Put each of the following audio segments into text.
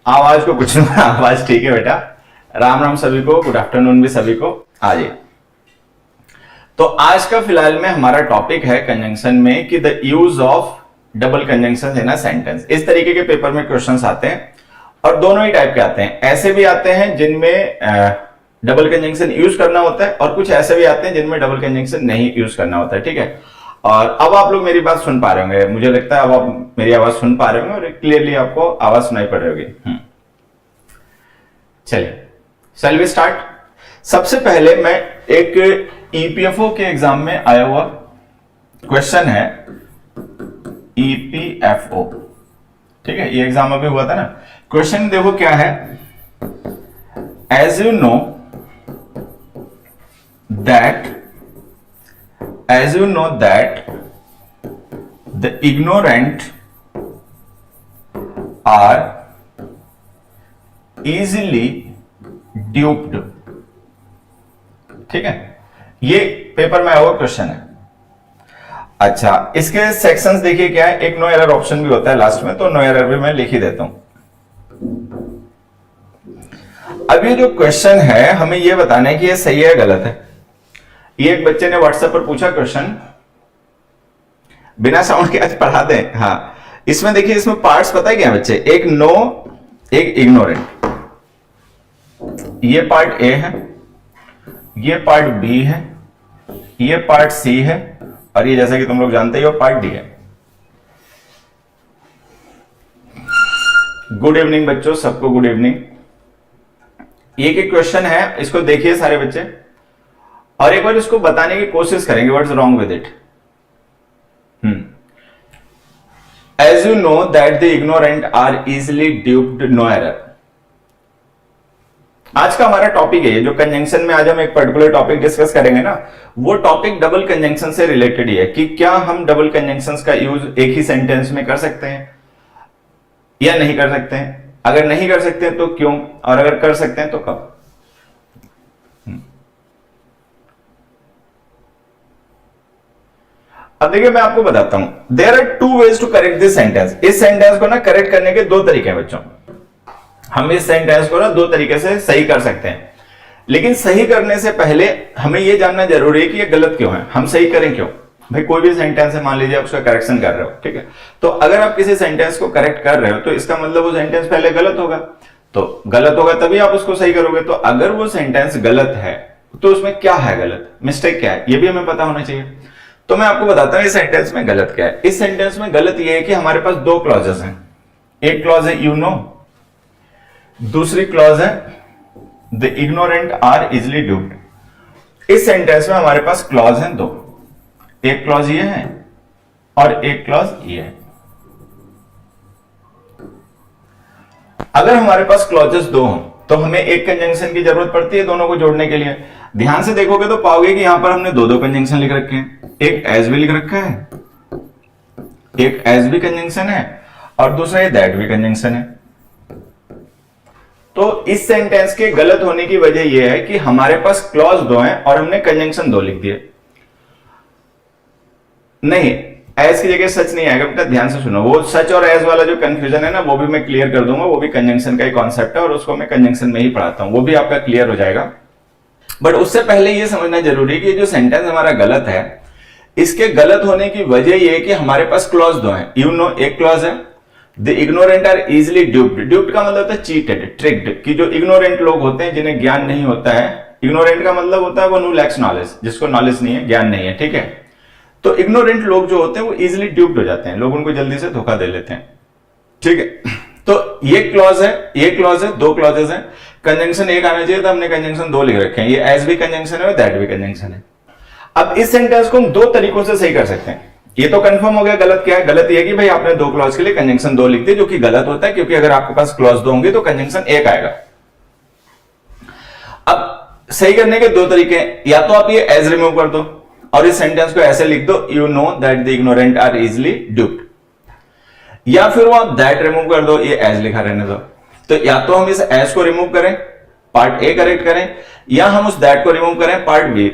आवाज को कुछ नहीं, आवाज ठीक है बेटा। राम राम सभी को, गुड आफ्टरनून भी सभी को। आइए, तो आज का फिलहाल में हमारा टॉपिक है कंजंक्शन में कि the use of double conjunction in a sentence. इस तरीके के पेपर में क्वेश्चंस आते हैं और दोनों ही टाइप के आते हैं। ऐसे भी आते हैं जिनमें डबल कंजंक्शन यूज करना होता है और कुछ ऐसे भी आते हैं जिनमें डबल कंजंक्शन नहीं यूज करना होता है। ठीक है, और अब आप लोग मेरी बात सुन पा रहे होंगे, मुझे लगता है अब आप मेरी आवाज सुन पा रहे होंगे और क्लियरली आपको आवाज सुनाई पड़ रही होगी। चलिए, शैल वी स्टार्ट। सबसे पहले मैं एक ईपीएफओ के एग्जाम में आया हुआ क्वेश्चन है, ईपीएफओ। ठीक है, ये एग्जाम अभी हुआ था ना। क्वेश्चन देखो क्या है, as you know that the ignorant are easily duped। ठीक है, ये पेपर में आया हुआ क्वेश्चन है। अच्छा, इसके सेक्शंस देखिए क्या है। एक नो एरर ऑप्शन भी होता है लास्ट में, तो नो एरर भी मैं लिख ही देता हूं। अब ये जो क्वेश्चन है हमें ये बताना है कि ये सही है गलत है। ये एक बच्चे ने व्हाट्सएप पर पूछा क्वेश्चन, बिना साउंड के आज पढ़ा दें। हाँ, इसमें देखिए, इसमें पार्ट्स पता है क्या बच्चे, एक नो, एक इग्नोरेंट। ये पार्ट ए है, ये पार्ट बी है, ये पार्ट सी है, और ये जैसा कि तुम लोग जानते ही हो पार्ट डी है। गुड इवनिंग बच्चों, सबको गुड इवनिंग। एक क्वेश्चन है, इसको देखिए सारे बच्चे और एक बार इसको बताने की कोशिश करेंगे what's wrong with it. As you know that the ignorant are easily duped, no error। आज का हमारा टॉपिक है, जो कंजंक्शन में आज हम एक पर्टिकुलर टॉपिक डिस्कस करेंगे ना, वो टॉपिक डबल कंजंक्शन से रिलेटेड ही है कि क्या हम डबल कंजंक्शंस का यूज एक ही सेंटेंस में कर सकते हैं या नहीं कर सकते हैं। अगर नहीं कर सकते हैं तो क्यों, और अगर कर सकते हैं तो कब। अब देखिए, मैं आपको बताता हूं, there are two ways to correct this sentence. इस सेंटेंस को ना करेक्ट करने के दो तरीके हैं बच्चों। हम इस सेंटेंस को ना दो तरीके से सही कर सकते हैं, लेकिन सही करने से पहले हमें यह जानना जरूरी है कि ये गलत क्यों है। हम सही करें क्यों। भाई कोई भी सेंटेंस है, मान लीजिए आप उसका करेक्शन कर रहे हो, ठीक है, तो अगर आप किसी सेंटेंस को करेक्ट कर रहे हो तो इसका मतलब वो सेंटेंस पहले गलत होगा, तो गलत होगा तभी आप उसको सही करोगे। तो अगर वो सेंटेंस गलत है तो उसमें क्या है गलत, मिस्टेक क्या है, ये भी हमें पता होना चाहिए। तो मैं आपको बताता हूं इस सेंटेंस में गलत क्या है। इस सेंटेंस में गलत यह है कि हमारे पास दो क्लॉजेस हैं। एक क्लॉज है यू नो, दूसरी क्लॉज है the ignorant are easily duped. इस सेंटेंस में हमारे पास क्लॉज हैं दो, एक क्लॉज ये है और एक क्लॉज ये है। अगर हमारे पास क्लॉजेस दो हों तो हमें एक कंजंक्शन की जरूरत पड़ती है दोनों को जोड़ने के लिए। ध्यान से देखोगे तो पाओगे कि यहां पर हमने दो दो कंजंक्शन लिख रखे हैं, एक एज भी लिख रखा है, एक एज भी कंजंक्शन है और दूसरा ये दैट भी कंजंक्शन है। तो इस सेंटेंस के गलत होने की वजह यह है कि हमारे पास क्लॉज दो हैं और हमने कंजंक्शन दो लिख दिए। नहीं, एज की जगह सच नहीं आएगा बेटा, ध्यान से सुनो। वो सच और एज वाला जो कंफ्यूजन है ना, वो भी मैं क्लियर कर दूंगा। वो भी कंजंक्शन का ही कॉन्सेप्ट है और उसको मैं कंजंक्शन में ही पढ़ाता हूं, वो भी आपका क्लियर हो जाएगा। बट उससे पहले ये समझना जरूरी है कि जो सेंटेंस हमारा गलत है, इसके गलत होने की वजह यह है कि हमारे पास क्लॉज दो हैं। यू नो एक क्लॉज है, the ignorant are easily duped. Duped का मतलब होता है चीटेड, ट्रिक्ड, कि जो इग्नोरेंट लोग होते हैं जिन्हें ज्ञान नहीं होता है। इग्नोरेंट का मतलब होता है वो नो लैक्स नॉलेज, जिसको नॉलेज नहीं है, ज्ञान नहीं है। ठीक है, तो इग्नोरेंट लोग जो होते हैं वो इजिली ड्यूप्ड हो जाते हैं, लोग उनको जल्दी से धोखा दे लेते हैं। ठीक है, तो ये क्लॉज है, ये क्लॉज है, दो क्लॉजेस हैं। कंजंक्शन एक आना चाहिए था, हमने कंजंक्शन दो लिख रखे हैं। ये एज भी कंजंक्शन है और दैट भी कंजंक्शन है। अब इस सेंटेंस को हम दो तरीकों से सही कर सकते हैं। ये तो कंफर्म हो गया गलत क्या है। गलत ये है कि भाई आपने दो क्लॉज के लिए कंजंक्शन दो लिख दिए, जो कि गलत होता है, क्योंकि अगर आपके पास क्लॉज दो होंगे तो कंजंक्शन एक आएगा। अब सही करने के दो तरीके हैं, या तो आप ये एज रिमूव कर दो और इस सेंटेंस को ऐसे लिख दो, you know that the ignorant are easily duped, या फिर वो आप दैट रिमूव कर दो, ये एज लिखा रहने दो। तो या तो हम इस एज को रिमूव करें, पार्ट ए करेक्ट करें, या हम उस दैट को रिमूव करें, पार्ट बी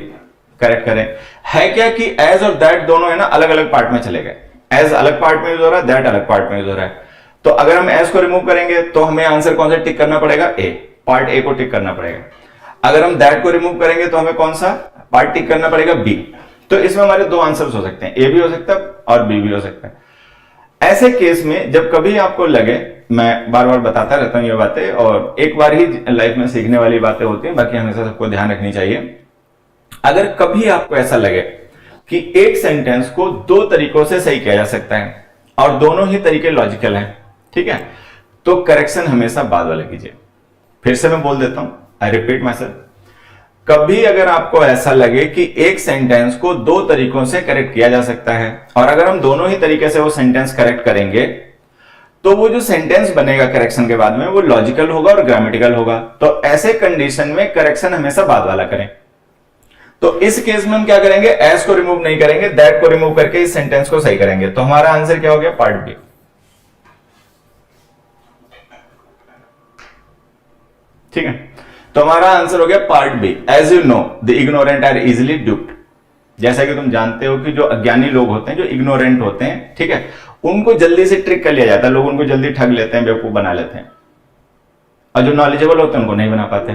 करेक्ट करें। है क्या कि एज और दैट दोनों है ना अलग अलग पार्ट में चले गए। एज अलग पार्ट में यूज हो रहा है, दैट अलग पार्ट में यूज हो रहा है। तो अगर हम एस को रिमूव करेंगे तो हमें आंसर कौन सा टिक करना पड़ेगा, ए, पार्ट ए को टिक करना पड़ेगा। अगर हम दैट को रिमूव करेंगे तो हमें कौन सा पार्ट टिक करना पड़ेगा, बी। तो इसमें हमारे दो आंसर्स हो सकते हैं, ए भी हो सकता है और बी भी हो सकता है। ऐसे केस में जब कभी आपको लगे, मैं बार बार बताता रहता हूं ये बातें, और एक बार ही लाइफ में सीखने वाली बातें होती हैं, बाकी हमेशा सबको ध्यान रखनी चाहिए। अगर कभी आपको ऐसा लगे कि एक सेंटेंस को दो तरीकों से सही किया जा सकता है और दोनों ही तरीके लॉजिकल हैं, ठीक है, तो करेक्शन हमेशा बाद वाला कीजिए। फिर से मैं बोल देता हूं, आई रिपीट माई सेल्फ, कभी अगर आपको ऐसा लगे कि एक सेंटेंस को दो तरीकों से करेक्ट किया जा सकता है और अगर हम दोनों ही तरीके से वो सेंटेंस करेक्ट करेंगे तो वो जो सेंटेंस बनेगा करेक्शन के बाद में वो लॉजिकल होगा और ग्रामेटिकल होगा। तो ऐसे कंडीशन में करेक्शन हमेशा बाद वाला करें। तो इस केस में हम क्या करेंगे, एस को रिमूव नहीं करेंगे, दैट को रिमूव करके इस सेंटेंस को सही करेंगे। तो हमारा आंसर क्या हो गया, पार्ट बी। ठीक है, तो हमारा आंसर हो गया part B. As you know the ignorant are easily duped. जैसा कि तुम जानते हो कि जो अज्ञानी लोग होते हैं, जो इग्नोरेंट होते हैं, ठीक है, उनको जल्दी से ट्रिक कर लिया जाता है, लोग उनको जल्दी ठग लेते हैं, बेवकूफ बना लेते हैं, और जो नॉलेजेबल होते हैं उनको नहीं बना पाते।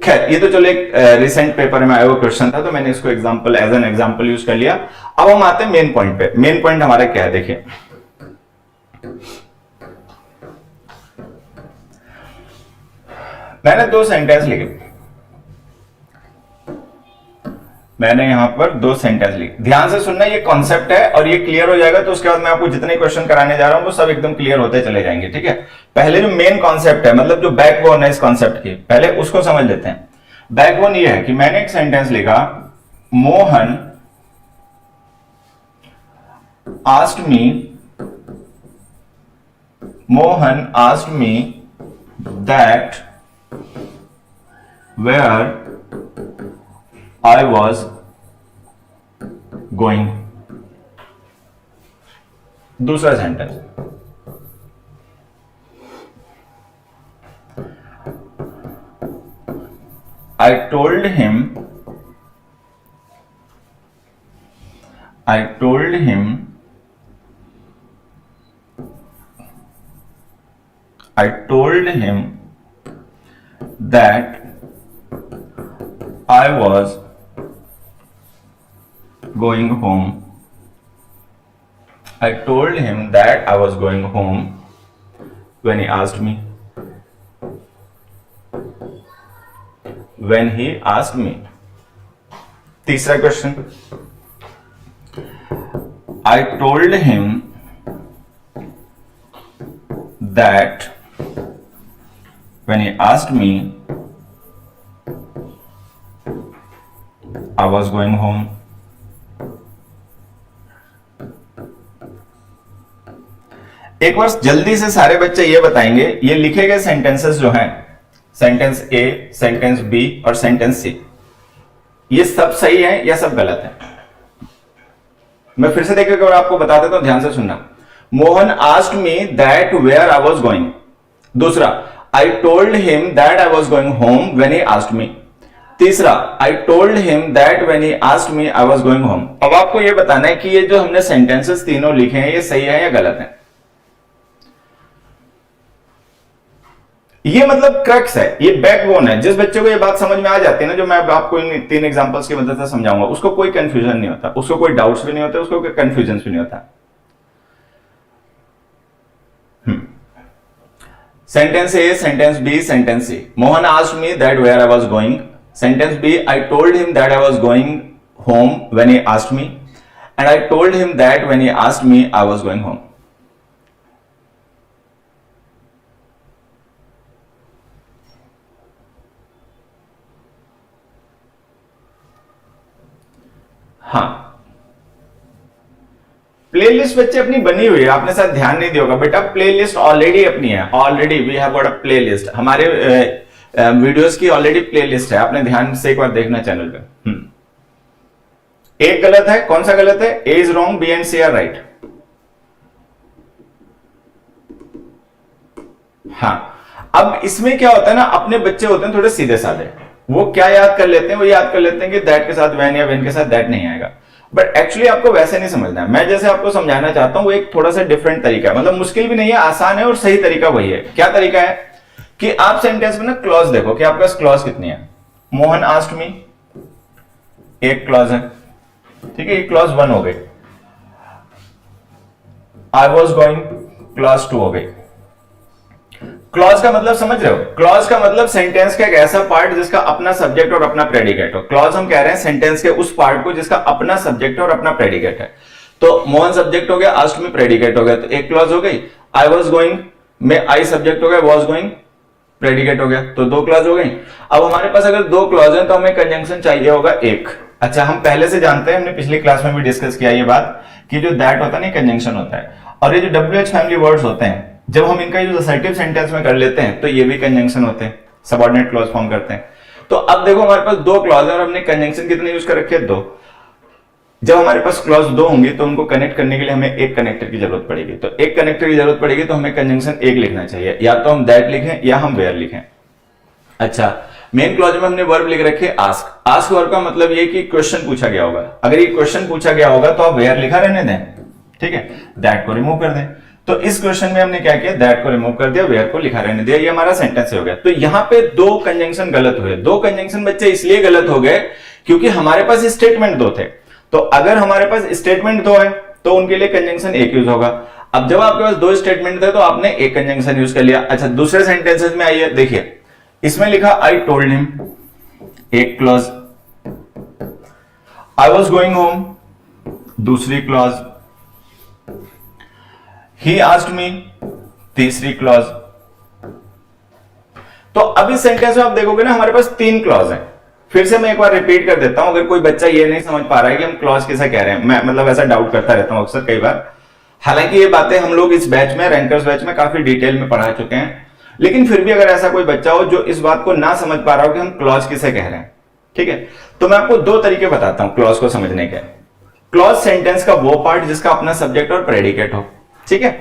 खैर, ये तो चलो एक रिसेंट पेपर में आया हुआ क्वेश्चन था, तो मैंने इसको example as an example use कर लिया। अब हम आते हैं मेन पॉइंट पे। मेन पॉइंट हमारा क्या है, देखिए, मैंने दो सेंटेंस लिखे, मैंने यहां पर दो सेंटेंस लिखे, ध्यान से सुनना, ये कॉन्सेप्ट है और ये क्लियर हो जाएगा तो उसके बाद मैं आपको जितने क्वेश्चन कराने जा रहा हूं वो सब एकदम क्लियर होते चले जाएंगे। ठीक है, पहले जो मेन कॉन्सेप्ट है, मतलब जो बैकबोन है इस कॉन्सेप्ट की, पहले उसको समझ लेते हैं। बैकबोन ये है कि मैंने एक सेंटेंस लिखा, Mohan asked me that where I was going। दूसरा sentence, I told him that I was going home। I told him that I was going home when he asked me। तीसरा question, I told him that when he asked me I was going home। एक बार जल्दी से सारे बच्चे ये बताएंगे, ये लिखे गए सेंटेंसेस जो हैं, सेंटेंस ए, सेंटेंस बी और सेंटेंस सी, ये सब सही है या सब गलत है? मैं फिर से देखकर आपको बता देता हूं, ध्यान से सुनना। Mohan asked me that where I was going. दूसरा, I told him that I was going home when he asked me. तीसरा, I told him that when he asked me I was going home. अब आपको यह बताना है कि ये जो हमने सेंटेंसेस तीनों लिखे हैं, ये सही है या गलत है। ये मतलब क्रक्स है, ये बैकबोन है। जिस बच्चे को ये बात समझ में आ जाती है ना, जो मैं आपको इन 3 एग्जांपल्स की मदद से समझाऊंगा, उसको कोई कंफ्यूजन नहीं होता, उसको कोई डाउट्स भी नहीं होते, उसको कोई कंफ्यूजन भी नहीं होता। Sentence A, sentence B, sentence C. Mohan asked me that where I was going. Sentence B, I told him that I was going home when he asked me, and I told him that when he asked me I was going home। हाँ, playlist बच्चे अपनी बनी हुई है, आपने शायद ध्यान नहीं दिया होगा बेटा, प्लेलिस्ट ऑलरेडी अपनी है, already we have got a playlist. हमारे वीडियोस की ऑलरेडी प्लेलिस्ट है, आपने ध्यान से एक बार देखना चैनल पे। एक गलत है, कौन सा गलत है? A is wrong, B and C are right. हाँ, अब इसमें क्या होता है ना, अपने बच्चे होते हैं थोड़े सीधे साधे, वो क्या याद कर लेते हैं, वो याद कर लेते हैं कि दैट के साथ वैन या वैन के साथ दैट नहीं आएगा। बट एक्चुअली आपको वैसे नहीं समझना है। मैं जैसे आपको समझाना चाहता हूं वो एक थोड़ा सा डिफरेंट तरीका है, मतलब मुश्किल भी नहीं है, आसान है और सही तरीका वही है। क्या तरीका है कि आप सेंटेंस में ना क्लॉज देखो कि आपके पास क्लॉज कितनी है। मोहन आस्क्ड मी, एक क्लॉज है, ठीक है, ये क्लॉज 1 हो गई। आई वॉज गोइंग, क्लॉज 2 हो गई। क्लॉज का मतलब समझ रहे हो? क्लॉज का मतलब सेंटेंस का एक ऐसा पार्ट जिसका अपना सब्जेक्ट और अपना प्रेडिकेट हो। क्लॉज हम कह रहे हैं सेंटेंस के उस पार्ट को जिसका अपना सब्जेक्ट और अपना प्रेडिकेट है। तो मोहन सब्जेक्ट हो गया, आस्क्ड मी प्रेडिकेट हो गया, तो एक क्लॉज हो गई। आई वॉज गोइंग में आई सब्जेक्ट हो गया, वॉज गोइंग प्रेडिकेट हो गया, तो 2 क्लॉज हो गई। अब हमारे पास अगर 2 क्लॉज है तो हमें कंजंक्शन चाहिए होगा 1। अच्छा, हम पहले से जानते हैं, हमने पिछली क्लास में भी डिस्कस किया ये बात कि जो दैट होता है ना कंजंक्शन होता है, और ये जो WH फैमिली वर्ड्स होते हैं जब हम इनका यूज असर्टिव सेंटेंस में कर लेते हैं तो ये भी कंजंक्शन होते हैं, सबऑर्डिनेट क्लॉज फॉर्म करते हैं। तो अब देखो हमारे पास 2 क्लॉज है और हमने कंजंक्शन कितने यूज कर रखे हैं? 2। जब हमारे पास क्लॉज 2 होंगे तो उनको कनेक्ट करने के लिए हमें एक कनेक्टर की जरूरत पड़ेगी। तो एक कनेक्टर की जरूरत पड़ेगी तो हमें कंजंक्शन 1 लिखना चाहिए, या तो हम दैट लिखें या हम वेयर लिखें। अच्छा, मेन क्लॉज में हमने वर्ब लिख रखे आस्क। आस्क वर्ब का मतलब ये कि क्वेश्चन पूछा गया होगा। अगर ये क्वेश्चन पूछा गया होगा तो आप वेयर लिखा रहने दें, ठीक है, दैट को रिमूव कर दें। तो इस क्वेश्चन में हमने क्या किया, दैट को रिमूव कर दिया, वेयर को लिखा रहने दिया, ये हमारा सेंटेंस हो गया। तो यहां पे 2 कंजंक्शन गलत हुए। 2 कंजंक्शन बच्चे इसलिए गलत हो गए क्योंकि हमारे पास स्टेटमेंट 2 थे। तो अगर हमारे पास स्टेटमेंट 2 है तो उनके लिए कंजंक्शन 1 यूज होगा। अब जब आपके पास 2 स्टेटमेंट थे तो आपने एक कंजंक्शन यूज कर लिया। अच्छा, दूसरे सेंटेंसेस में आइए, देखिए इसमें लिखा आई टोल्ड हिम, एक clause. I was going home, दूसरी क्लॉज। ही आस्क्ड मी, तीसरी क्लॉज। तो अब इस सेंटेंस में आप देखोगे ना हमारे पास 3 क्लॉज हैं। फिर से मैं एक बार रिपीट कर देता हूं, अगर कोई बच्चा ये नहीं समझ पा रहा है कि हम क्लॉज किसे कह रहे हैं, मैं मतलब ऐसा डाउट करता रहता हूं अक्सर कई बार। हालांकि ये बातें हम लोग इस बैच में, रैंकर्स बैच में काफी डिटेल में पढ़ा चुके हैं, लेकिन फिर भी अगर ऐसा कोई बच्चा हो जो इस बात को ना समझ पा रहा हो कि हम क्लॉज किसे कह रहे हैं, ठीक है, तो मैं आपको 2 तरीके बताता हूं क्लॉज को समझने के। क्लॉज सेंटेंस का वो पार्ट जिसका अपना सब्जेक्ट और प्रेडिकेट हो, ठीक है।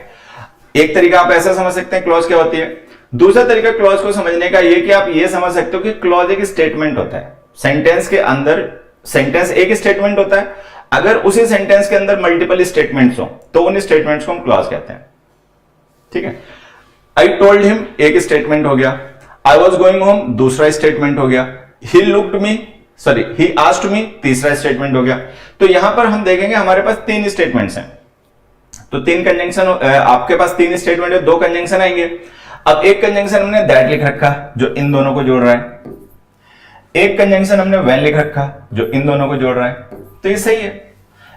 एक तरीका आप ऐसा समझ सकते हैं क्लॉज क्या होती है। दूसरा तरीका क्लॉज को समझने का ये कि आप ये समझ सकते हो कि क्लॉज एक स्टेटमेंट होता है। सेंटेंस के अंदर, सेंटेंस एक स्टेटमेंट होता है, अगर उसी सेंटेंस के अंदर मल्टीपल स्टेटमेंट्स हो तो उन स्टेटमेंट्स को हम क्लॉज कहते हैं, ठीक है। आई टोल्ड हिम एक स्टेटमेंट हो गया, आई वॉज गोइंग होम दूसरा स्टेटमेंट हो गया, he looked me, sorry he asked me तीसरा स्टेटमेंट हो गया। तो यहां पर हम देखेंगे हमारे पास 3 स्टेटमेंट्स हैं, तो 3 कंजंक्शन, आपके पास 3 स्टेटमेंट है, 2 कंजंक्शन आएंगे। अब एक कंजंक्शन हमने दैट लिख रखा जो इन दोनों को जोड़ रहा है, एक कंजंक्शन हमने व्हेन लिख रखा जो इन दोनों को जोड़ रहा है। तो ये सही है,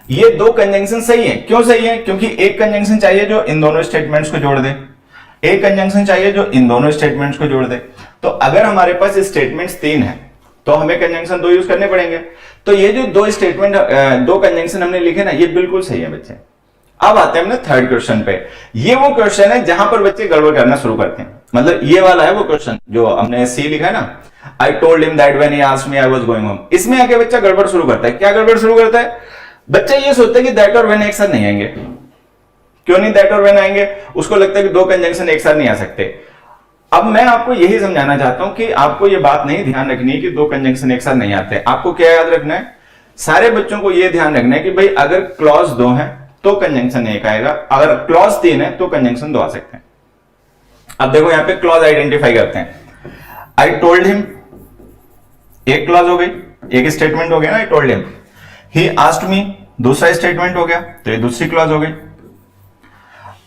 ये 2 कंजंक्शन सही है। क्यों सही है? क्योंकि एक कंजंक्शन चाहिए जो इन दोनों स्टेटमेंट्स को जोड़ दे, एक कंजंक्शन चाहिए जो इन दोनों स्टेटमेंट्स को जोड़ दे। तो अगर हमारे पास स्टेटमेंट्स 3 है तो हमें कंजंक्शन 2 यूज करने पड़ेंगे। तो ये जो 2 स्टेटमेंट, 2 कंजंक्शन हमने लिखे ना, ये बिल्कुल सही है बच्चे। अब आते हैं अपने थर्ड क्वेश्चन पे। ये वो क्वेश्चन है जहां पर बच्चे गड़बड़ करना शुरू करते हैं, मतलब ये वाला है वो क्वेश्चन जो हमने सी लिखा है ना, आई told him that when he asked me I was going home. इसमें आके बच्चा गड़बड़ शुरू करता है। क्या गड़बड़ शुरू करता है? बच्चा ये सोचता है कि दैट और व्हेन एक साथ नहीं आएंगे। क्यों नहीं दैट और व्हेन आएंगे? उसको लगता है कि 2 कंजंक्शन एक साथ नहीं आ सकते। अब मैं आपको यही समझाना चाहता हूं कि आपको ये बात नहीं ध्यान रखनी है कि 2 कंजंक्शन एक साथ नहीं आते। आपको क्या याद रखना है? सारे बच्चों को यह ध्यान रखना है कि भाई अगर क्लॉज 2 है तो कंजंक्शन 1 आएगा, अगर क्लॉज 3 है तो कंजंक्शन 2 आ सकते हैं। अब देखो यहां पे क्लॉज आइडेंटिफाई करते हैं। आई टोल्ड हिम एक क्लॉज हो गई, एक स्टेटमेंट हो गया ना, आई टोल्ड हिम। ही आस्क्ड मी दूसरा स्टेटमेंट हो गया, तो ये दूसरी क्लॉज हो गई।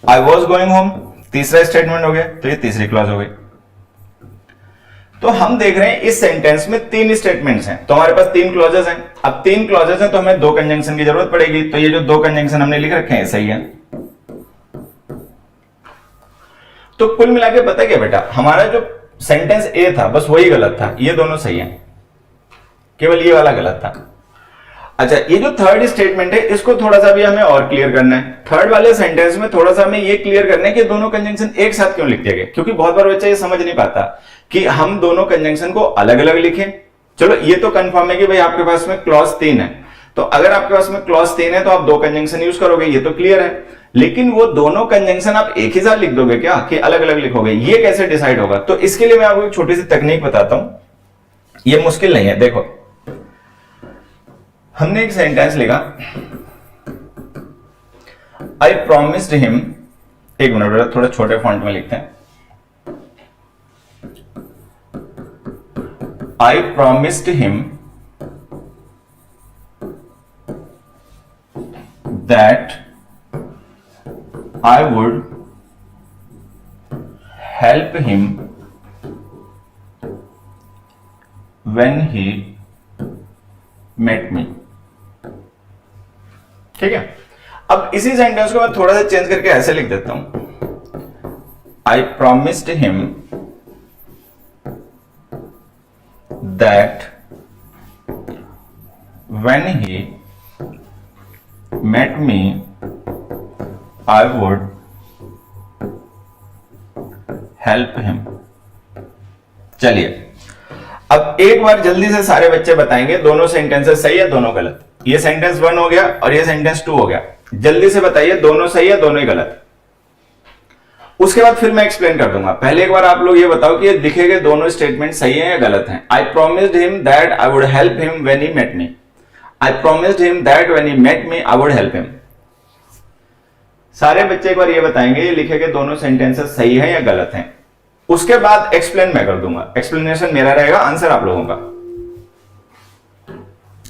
आई वॉज गोइंग होम तीसरा स्टेटमेंट हो गया, तो ये तीसरी क्लॉज हो गई। तो हम देख रहे हैं इस सेंटेंस में 3 स्टेटमेंट्स हैं, तो हमारे पास 3 क्लॉजेस हैं। अब 3 क्लॉजेस हैं तो हमें 2 कंजंक्शन की जरूरत पड़ेगी। तो ये जो 2 कंजंक्शन हमने लिख रखे हैं सही है। तो कुल मिला के पता क्या बेटा, हमारा जो सेंटेंस ए था बस वही गलत था, ये दोनों सही है, केवल ये वाला गलत था। अच्छा, ये जो थर्ड स्टेटमेंट है इसको थोड़ा सा भी हमें और क्लियर करना है। थर्ड वाले सेंटेंस में थोड़ा सा हमें ये क्लियर करना है कि दोनों कंजंक्शन एक साथ क्यों लिख दिए गए, क्योंकि बहुत बार बच्चा ये समझ नहीं पाता कि हम दोनों कंजंक्शन को अलग अलग लिखें। चलो ये तो कंफर्म है कि भाई आपके पास में क्लॉज 3 है, तो अगर आपके पास में क्लॉज 3 है तो आप 2 कंजंक्शन यूज करोगे, ये तो क्लियर है। लेकिन वो दोनों कंजंक्शन आप एक ही साथ लिख दोगे क्या कि अलग अलग लिखोगे, ये कैसे डिसाइड होगा? तो इसके लिए मैं आपको एक छोटी सी तकनीक बताता हूं, ये मुश्किल नहीं है। देखो हमने एक सेंटेंस लिखा, आई प्रॉमिस्ड हिम, एक मिनट थोड़ा छोटे फॉन्ट में लिखते हैं, I promised him that I would help him when he met me। ठीक है, अब इसी सेंटेंस को मैं थोड़ा सा चेंज करके ऐसे लिख देता हूं, आई promised him that when he met me I would help him। चलिए अब एक बार जल्दी से सारे बच्चे बताएंगे दोनों सेंटेंसेस सही है दोनों गलत। ये सेंटेंस 1 हो गया और ये सेंटेंस 2 हो गया। जल्दी से बताइए दोनों सही है दोनों ही गलत। उसके बाद फिर मैं एक्सप्लेन कर दूंगा। पहले एक बार आप लोग ये बताओ कि ये लिखे गए दोनों स्टेटमेंट सही है या गलत हैं। I promised him that I would help him when he met me. I promised him that when he met me I would help him. सारे बच्चे एक बार ये बताएंगे ये लिखे गए दोनों सेंटेंसेस सही है या गलत हैं। उसके बाद एक्सप्लेन मैं कर दूंगा। एक्सप्लेनेशन मेरा रहेगा, आंसर आप लोगों का।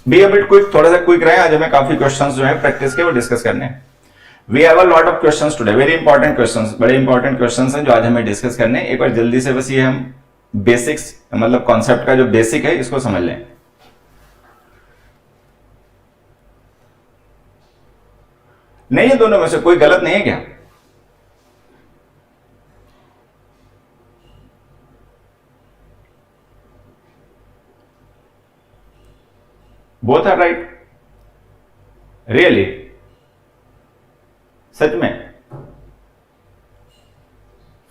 बी अ बिट क्विक, थोड़ा सा क्विक रहे। आज हमें काफी क्वेश्चंस जो है प्रैक्टिस के वो डिस्कस करने हैं। We have a lot of questions today, very important questions, बड़े इंपॉर्टेंट क्वेश्चंस हैं जो आज हमें डिस्कस करने हैं। एक बार जल्दी से बस ये हम बेसिक्स मतलब कॉन्सेप्ट का जो बेसिक है इसको समझ लें। नहीं है दोनों में से कोई गलत नहीं है क्या? बोथ आर राइट, रियली, सच में?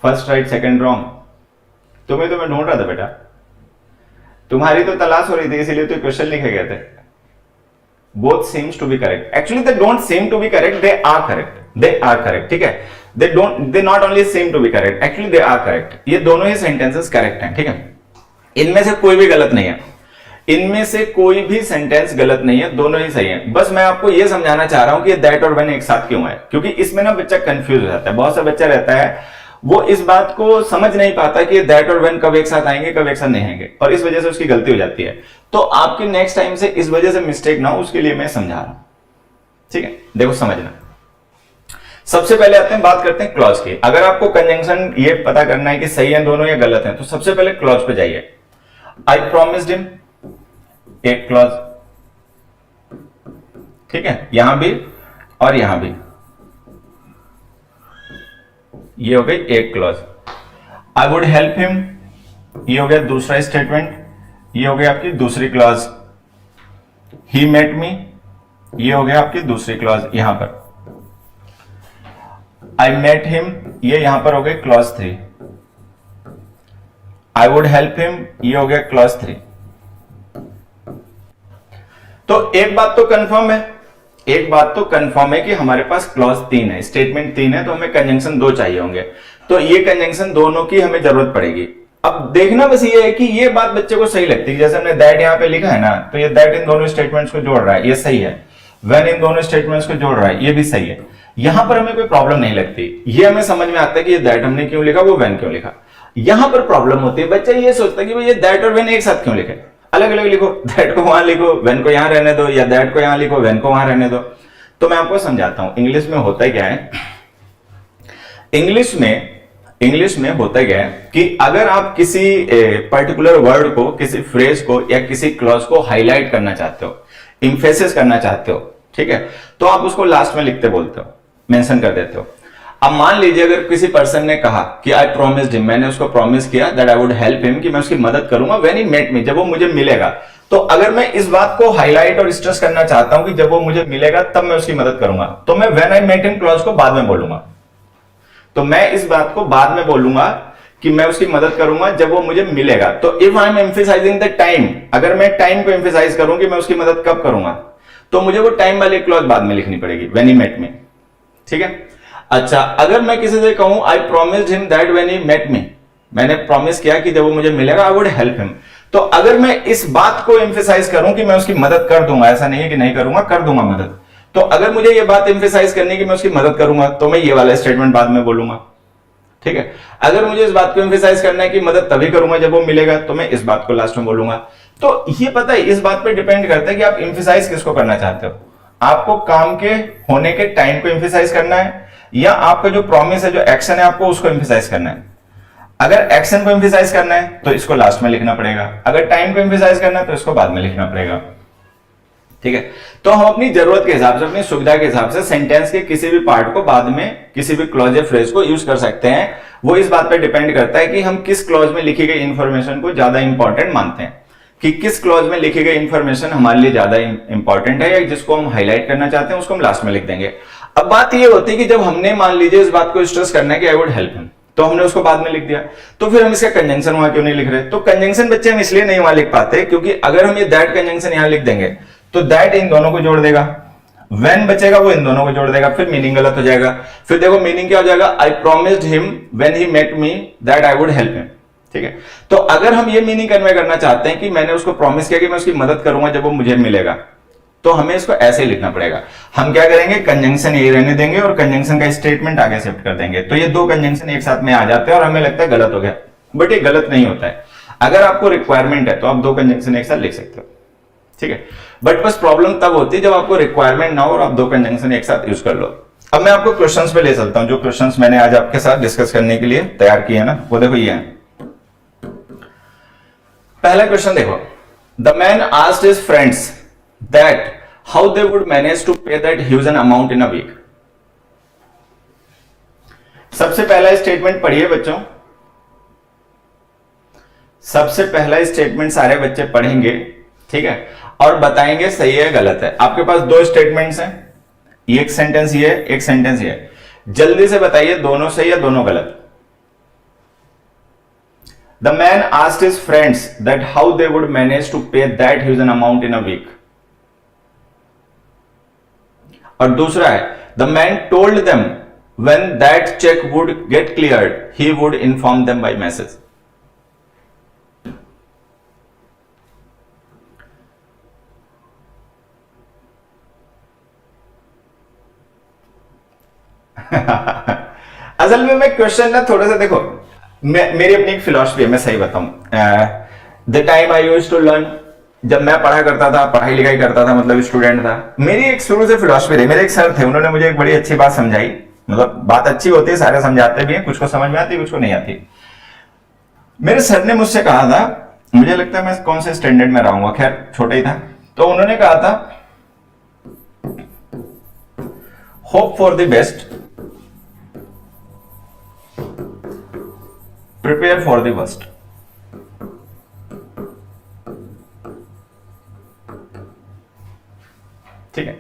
First right second wrong. तुम्हें तो मैं ढूंढ रहा था बेटा, तुम्हारी तो तलाश हो रही थी इसीलिए तो क्वेश्चन लिखे गए थे। Both seems to be correct, actually they don't seem to be correct, they are correct, they are correct. ठीक है, they not only seem to be correct, actually they are correct. ये दोनों ही सेंटेंसेस करेक्ट हैं। ठीक है, इनमें से कोई भी गलत नहीं है, इनमें से कोई भी सेंटेंस गलत नहीं है, दोनों ही सही हैं। बस मैं आपको यह समझाना चाह रहा हूं कि दैट और व्हेन एक साथ क्यों है, क्योंकि इसमें ना बच्चा कंफ्यूज हो जाता है। बहुत सा बच्चा रहता है वो इस बात को समझ नहीं पाता कि दैट और व्हेन कब एक साथ आएंगे कब एक साथ नहीं आएंगे, और इस वजह से उसकी गलती हो जाती है। तो आपकी नेक्स्ट टाइम से इस वजह से मिस्टेक ना हो उसके लिए मैं समझा रहा हूं। ठीक है, देखो समझना। सबसे पहले आते हैं, बात करते हैं क्लॉज की। अगर आपको कंजंक्शन ये पता करना है कि सही है दोनों या गलत है, तो सबसे पहले क्लॉज पे जाइए। आई प्रॉमिस्ड हिम, एक क्लॉज, ठीक है, यहां भी और यहां भी, ये हो गई एक clause. I would help him, ये हो गया दूसरा स्टेटमेंट, ये हो गया आपकी दूसरी क्लॉज। ही मेट मी, ये हो गया आपकी दूसरी क्लॉज यहां पर। आई मेट हिम, ये यहां पर हो गई clause 3। I would help him, ये हो गया क्लॉज 3। तो एक बात तो कंफर्म है, एक बात तो कंफर्म है कि हमारे पास क्लॉज 3 है, स्टेटमेंट 3 है, तो हमें कंजंक्शन 2 चाहिए होंगे। तो ये कंजंक्शन दोनों की हमें जरूरत पड़ेगी। अब देखना बस ये है कि ये बात बच्चे को सही लगती है। जैसे हमने दैट यहां पे लिखा है ना, तो ये दैट इन दोनों स्टेटमेंट्स को जोड़ रहा है, ये सही है। व्हेन इन दोनों स्टेटमेंट्स को जोड़ रहा है, ये भी सही है। यहां पर हमें कोई प्रॉब्लम नहीं लगती। ये हमें समझ में आता है कि ये दैट हमने क्यों लिखा, वो व्हेन क्यों लिखा। यहां पर प्रॉब्लम होती है, बच्चा ये सोचता है कि भाई ये दैट और व्हेन एक साथ क्यों लिखे, अलग अलग लिखो, दैट को वहां लिखो व्हेन को यहां रहने दो, या दैट को यहां लिखो व्हेन को वहां रहने दो। तो मैं आपको समझाता हूं इंग्लिश में होता क्या है। इंग्लिश में होता क्या है कि अगर आप किसी पर्टिकुलर वर्ड को, किसी फ्रेज को या किसी क्लॉज को हाईलाइट करना चाहते हो, इंफेसिस करना चाहते हो, ठीक है, तो आप उसको लास्ट में लिखते बोलते हो, मेंशन कर देते हो। अब मान लीजिए अगर किसी पर्सन ने कहा कि आई प्रॉमिस्ड हिम, मैंने उसको प्रॉमिस किया that I would help him, कि मैं उसकी मदद करूंगा व्हेन ही मेट मी, जब वो मुझे मिलेगा। तो अगर मैं इस बात को हाईलाइट और स्ट्रेस करना चाहता हूं कि जब वो मुझे मिलेगा तब मैं उसकी मदद करूंगा, तो मैं when I met him clause को बाद में बोलूंगा। तो मैं इस बात को बाद में बोलूंगा कि मैं उसकी मदद करूंगा जब वो मुझे मिलेगा। तो if I am emphasizing the time, अगर मैं टाइम को एम्फेसाइज करूं कि मैं उसकी मदद कब करूंगा, तो मुझे वो टाइम वाली क्लॉज बाद में लिखनी पड़ेगी, व्हेन ही मेट मी। ठीक है, अच्छा, अगर मैं किसी से कहूं I promised him that when he met me, मैंने प्रॉमिस किया कि जब वो मुझे मिलेगा आई वुड हेल्प हिम, तो अगर मैं इस बात को एम्फेसाइज करूं कि मैं उसकी मदद कर दूंगा, ऐसा नहीं है कि नहीं करूंगा, कर दूंगा मदद, तो अगर मुझे ये बात एम्फेसाइज करनी कि मैं उसकी मदद करूंगा तो मैं ये वाला स्टेटमेंट बाद में बोलूंगा, ठीक है। अगर मुझे इस बात को एम्फेसाइज करना है कि मदद तभी करूंगा जब वो मिलेगा, तो मैं इस बात को लास्ट में बोलूंगा। तो ये पता है, इस बात पे डिपेंड करता है कि आप एम्फेसाइज किसको करना चाहते हो। आपको काम के होने के टाइम को एम्फेसाइज करना है, या आपका जो प्रॉमिस है, जो एक्शन है, आपको उसको एम्फेसाइज करना है। अगर एक्शन को एम्फेसाइज करना है तो इसको लास्ट में लिखना पड़ेगा, अगर टाइम को एम्फेसाइज करना है तो इसको बाद में लिखना पड़ेगा, ठीक है। तो हम अपनी जरूरत के हिसाब से, अपनी सुविधा के हिसाब से सेंटेंस के किसी भी पार्ट को बाद में किसी भी क्लॉज या फ्रेज को यूज कर सकते हैं। वो इस बात पर डिपेंड करता है कि हम किस क्लॉज में लिखी गई इंफॉर्मेशन को ज्यादा इंपॉर्टेंट मानते हैं, कि किस क्लॉज में लिखी गई इंफॉर्मेशन हमारे लिए ज्यादा इंपॉर्टेंट है, या जिसको हम हाईलाइट करना चाहते हैं उसको हम लास्ट में लिख देंगे। अब बात ये होती है कि जब हमने मान लीजिए इस बात को स्ट्रेस करना है कि आई वुड हेल्प हिम, तो हमने उसको बाद में लिख दिया, तो फिर हम इसका कंजंक्शन वहां क्यों नहीं लिख रहे? तो कंजंक्शन बच्चे हम इसलिए नहीं वहां लिख पाते क्योंकि अगर हम ये दैट कंजंक्शन यहां लिख देंगे तो दैट इन दोनों को जोड़ देगा, व्हेन बचेगा वो इन दोनों को जोड़ देगा, फिर मीनिंग गलत हो जाएगा। फिर देखो मीनिंग क्या हो जाएगा, I promised him when he met me that I would help him, ठीक है। तो अगर हम ये मीनिंग कन्वे करना चाहते हैं कि मैंने उसको प्रॉमिस किया कि मैं उसकी मदद करूंगा जब वो मुझे मिलेगा, तो हमें इसको ऐसे ही लिखना पड़ेगा। हम क्या करेंगे, कंजंक्शन ये रहने देंगे और कंजंक्शन का स्टेटमेंट आगे शिफ्ट कर देंगे, तो ये दो कंजंक्शन एक साथ में आ जाते हैं और हमें लगता है गलत हो गया, बट ये गलत नहीं होता है। अगर आपको रिक्वायरमेंट है तो आप दो कंजंक्शन एक साथ लिख सकते हो, ठीक है। बट बस प्रॉब्लम तब होती है जब आपको रिक्वायरमेंट ना हो और आप दो कंजंक्शन एक साथ यूज कर लो। अब मैं आपको क्वेश्चंस पे ले चलता हूं, जो क्वेश्चंस मैंने आज आपके साथ डिस्कस करने के लिए तैयार किए हैं ना, वो देखो ये है। पहला क्वेश्चन देखो, the man asked his friends that how they would manage to pay that huge an amount in a week। सबसे पहला स्टेटमेंट पढ़िए बच्चों, सबसे पहला स्टेटमेंट सारे बच्चे पढ़ेंगे, ठीक है, और बताएंगे सही है गलत है। आपके पास दो स्टेटमेंट्स हैं, एक सेंटेंस ये है, एक सेंटेंस ये है, जल्दी से बताइए दोनों सही या दोनों गलत। The man asked his friends that how they would manage to pay that huge an amount in a week। और दूसरा है, the man told them when that check would get cleared he would inform them by message. असल में मैं question ना थोड़ा सा देखो, मेरी अपनी एक फिलॉसफी है, मैं सही बताऊं, the time I used to learn, जब मैं पढ़ा करता था, पढ़ाई लिखाई करता था, मतलब स्टूडेंट था, मेरी एक शुरू से फिलॉसफी रही। मेरे एक सर थे, उन्होंने मुझे एक बड़ी अच्छी बात समझाई, मतलब बात अच्छी होती है, सारे समझाते भी हैं, कुछ को समझ में आती है, कुछ को नहीं आती। मेरे सर ने मुझसे कहा था, मुझे लगता है मैं कौन से स्टैंडर्ड में रहूंगा, खैर छोटा ही था, तो उन्होंने कहा था hope for the best, prepare for the worst. ठीक है,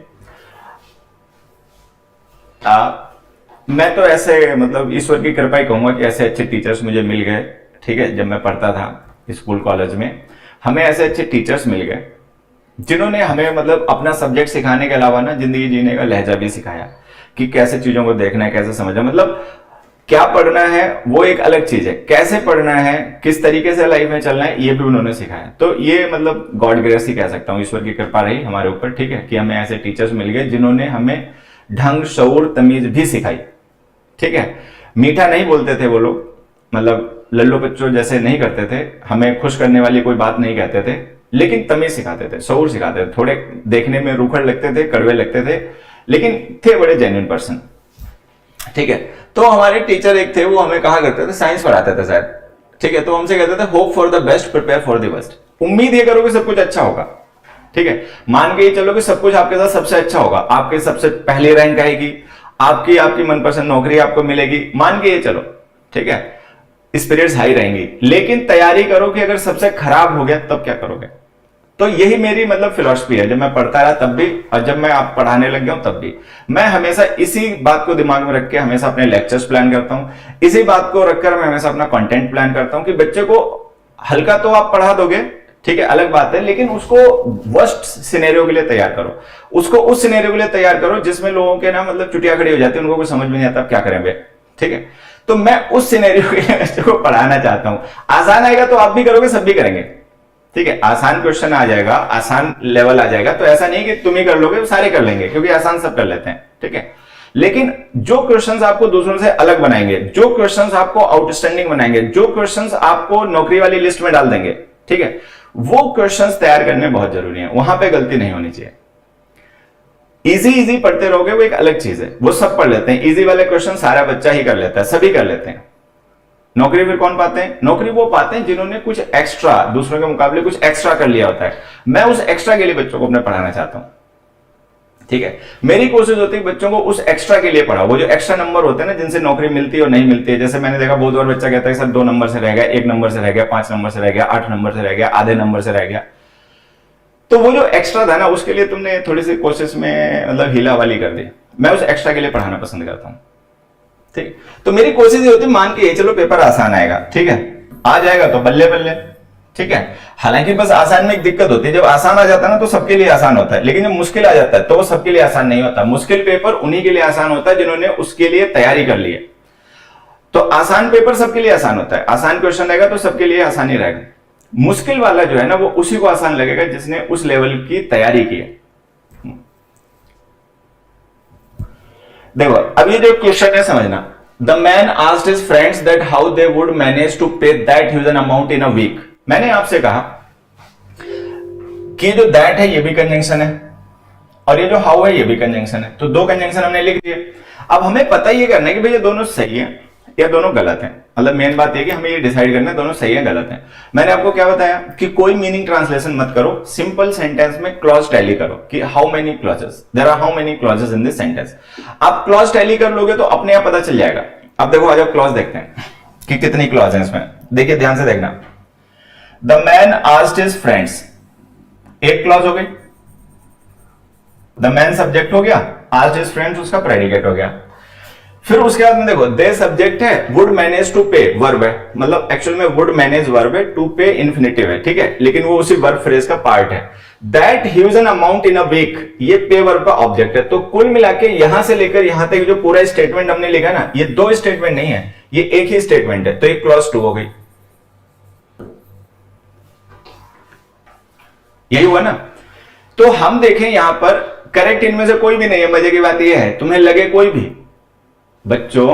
मैं तो ऐसे मतलब ईश्वर की कृपा ही कहूंगा कि ऐसे अच्छे टीचर्स मुझे मिल गए, ठीक है। जब मैं पढ़ता था स्कूल कॉलेज में, हमें ऐसे अच्छे टीचर्स मिल गए जिन्होंने हमें मतलब अपना सब्जेक्ट सिखाने के अलावा ना जिंदगी जीने का लहजा भी सिखाया, कि कैसे चीजों को देखना है, कैसे समझना, मतलब क्या पढ़ना है वो एक अलग चीज है, कैसे पढ़ना है, किस तरीके से लाइफ में चलना है, ये भी उन्होंने सिखाया। तो ये मतलब गॉड ग्रेस ही कह सकता हूँ, ईश्वर की कृपा रही हमारे ऊपर, ठीक है, कि हमें ऐसे टीचर्स मिल गए जिन्होंने हमें ढंग, शऊर, तमीज भी सिखाई, ठीक है। मीठा नहीं बोलते थे वो लोग, मतलब लल्लो बच्चों जैसे नहीं करते थे, हमें खुश करने वाली कोई बात नहीं कहते थे, लेकिन तमीज सिखाते थे, शऊर सिखाते थे। थोड़े देखने में रूखड़ लगते थे, कड़वे लगते थे, लेकिन थे बड़े जेन्युइन पर्सन, ठीक है। तो हमारे टीचर एक थे, वो हमें कहा करते थे, साइंस पढ़ाते थे शायद, ठीक है, तो हमसे कहते थे hope for the best, prepare for the worst. उम्मीद ये करो कि सब कुछ अच्छा होगा, ठीक है, मान के ये चलो कि सब कुछ आपके साथ सबसे अच्छा होगा, आपके सबसे पहली रैंक आएगी, आपकी मनपसंद नौकरी आपको मिलेगी, मान के ये चलो, ठीक है, स्पिरिट्स हाई रहेंगी, लेकिन तैयारी करो कि अगर सबसे खराब हो गया तब क्या करोगे। तो यही मेरी मतलब फिलॉसफी है, जब मैं पढ़ता रहा तब भी, और जब मैं आप पढ़ाने लग गया हूं तब भी, मैं हमेशा इसी बात को दिमाग में रख के हमेशा अपने लेक्चर्स प्लान करता हूं, इसी बात को रखकर मैं हमेशा अपना कंटेंट प्लान करता हूं कि बच्चे को हल्का तो आप पढ़ा दोगे, ठीक है, अलग बात है, लेकिन उसको वर्स्ट सिनेरियो के लिए तैयार करो, उसको उस सिनेरियो के लिए तैयार करो जिसमें लोगों के ना मतलब चुटिया खड़ी हो जाती है, उनको कुछ समझ में नहीं आता क्या करें बे, ठीक है। तो मैं उस सिनेरियो के लिए बच्चे को पढ़ाना चाहता हूं, आसान आएगा तो आप भी करोगे, सब भी करेंगे, ठीक है, आसान क्वेश्चन आ जाएगा, आसान लेवल आ जाएगा, तो ऐसा नहीं कि तुम ही कर लोगे, सारे कर लेंगे, क्योंकि आसान सब कर लेते हैं, ठीक है। लेकिन जो क्वेश्चंस आपको दूसरों से अलग बनाएंगे, जो क्वेश्चंस आपको आउटस्टैंडिंग बनाएंगे, जो क्वेश्चंस आपको नौकरी वाली लिस्ट में डाल देंगे, ठीक है, वो क्वेश्चंस तैयार करने बहुत जरूरी है, वहां पे गलती नहीं होनी चाहिए। इजी इजी पढ़ते रहोगे वो एक अलग चीज है, वो सब पढ़ लेते हैं, इजी वाले क्वेश्चन सारा बच्चा ही कर लेता है, सभी कर लेते हैं। नौकरी फिर कौन पाते हैं? नौकरी वो पाते हैं जिन्होंने कुछ एक्स्ट्रा, दूसरों के मुकाबले कुछ एक्स्ट्रा कर लिया होता है। मैं उस एक्स्ट्रा के लिए बच्चों को अपने पढ़ाना चाहता हूं, ठीक है। मेरी कोशिश होती है बच्चों को उस एक्स्ट्रा के लिए पढ़ाओ, वो जो एक्स्ट्रा नंबर होते हैं ना, जिनसे नौकरी मिलती है और नहीं मिलती है। जैसे मैंने देखा बहुत बार बच्चा कहता है सर 2 नंबर से रह गया, 1 नंबर से रह गया, 5 नंबर से रह गया, 8 नंबर से रह गया, आधे नंबर से रह गया। तो वो जो एक्स्ट्रा था ना, उसके लिए तुमने थोड़ी सी कोशिश में मतलब हीला वाली कर दी। मैं उस एक्स्ट्रा के लिए पढ़ाना पसंद करता हूं, ठीक। तो मेरी कोशिश ये होती है, मान के चलो पेपर आसान आएगा, ठीक है, आ जाएगा तो बल्ले बल्ले, ठीक है। हालांकि बस आसान में एक दिक्कत होती है, जब आसान आ जाता है ना तो सबके लिए आसान होता है, लेकिन जब मुश्किल आ जाता है तो वो सबके लिए आसान नहीं होता। मुश्किल पेपर उन्हीं के लिए आसान होता है जिन्होंने उसके लिए तैयारी कर ली है। तो आसान पेपर सबके लिए आसान होता है, आसान क्वेश्चन रहेगा तो सबके लिए आसानी रहेगा। मुश्किल वाला जो है ना, वो उसी को आसान लगेगा जिसने उस लेवल की तैयारी की है। देखो अब ये जो क्वेश्चन है समझना, the man asked his friends that how they would manage to pay that huge an amount in a week. मैंने आपसे कहा कि जो दैट है ये भी कंजंक्शन है और ये जो हाउ है ये भी कंजंक्शन है, तो 2 कंजंक्शन हमने लिख दिए। अब हमें पता ये करना है कि भाई ये दोनों सही है या दोनों गलत हैं। मतलब मेन बात ये कि हमें ये डिसाइड करना है दोनों सही है गलत है। मैंने आपको क्या बताया कि कोई मीनिंग ट्रांसलेशन मत करो, सिंपल सेंटेंस में क्लॉज टैली करो कि how many clauses, there are how many clauses in this sentence. आप क्लॉज टैली कर लोगे तो अपने आप पता चल जाएगा। अब देखो, आ जाओ क्लॉज देखते हैं कि कितनी क्लॉज है इसमें। देखिए ध्यान से देखना, the man asked his friends, एक क्लॉज हो गई, द मैन सब्जेक्ट हो गया, आस्क्ड हिज फ्रेंड्स उसका प्रेडिकेट हो गया। फिर उसके बाद में देखो, दे सब्जेक्ट है, would manage to pay verb है, मतलब एक्चुअल में वुड मैनेज वर्ब है, टू पे इन्फिनिटिव है, ठीक है, लेकिन वो उसी वर्ब फ्रेज का पार्ट है। That huge an amount in a week, ये पे वर्ब का ऑब्जेक्ट है। तो कुल मिला के यहां से लेकर यहां तक जो पूरा स्टेटमेंट हमने लिखा ना, ये 2 स्टेटमेंट नहीं है, ये एक ही स्टेटमेंट है, तो एक क्लॉज 2 हो गई। यही हुआ ना। तो हम देखें यहां पर करेक्ट इनमें से कोई भी नहीं है। मजे की बात यह है, तुम्हें लगे कोई भी बच्चों,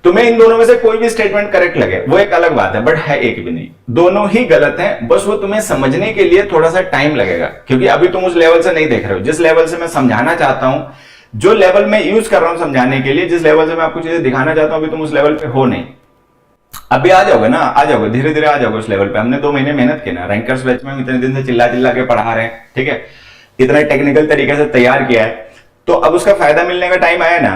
तुम्हें इन दोनों में से कोई भी स्टेटमेंट करेक्ट लगे वो एक अलग बात है, बट है एक भी नहीं, दोनों ही गलत हैं। बस वो तुम्हें समझने के लिए थोड़ा सा टाइम लगेगा, क्योंकि अभी तुम उस लेवल से नहीं देख रहे हो जिस लेवल से मैं समझाना चाहता हूं, जो लेवल मैं यूज कर रहा हूं समझाने के लिए, जिस लेवल से मैं आपको चीजें दिखाना चाहता हूं, अभी तुम उस लेवल पे हो नहीं। अभी आ जाओगे ना, आ जाओगे, धीरे धीरे आ जाओगे उस लेवल पे। हमने 2 महीने मेहनत की ना, रैंकर्स बैच में हम इतने दिन से चिल्ला चिल्ला के पढ़ा रहे हैं, ठीक है, इतना टेक्निकल तरीके से तैयार किया है, तो अब उसका फायदा मिलने का टाइम आया ना,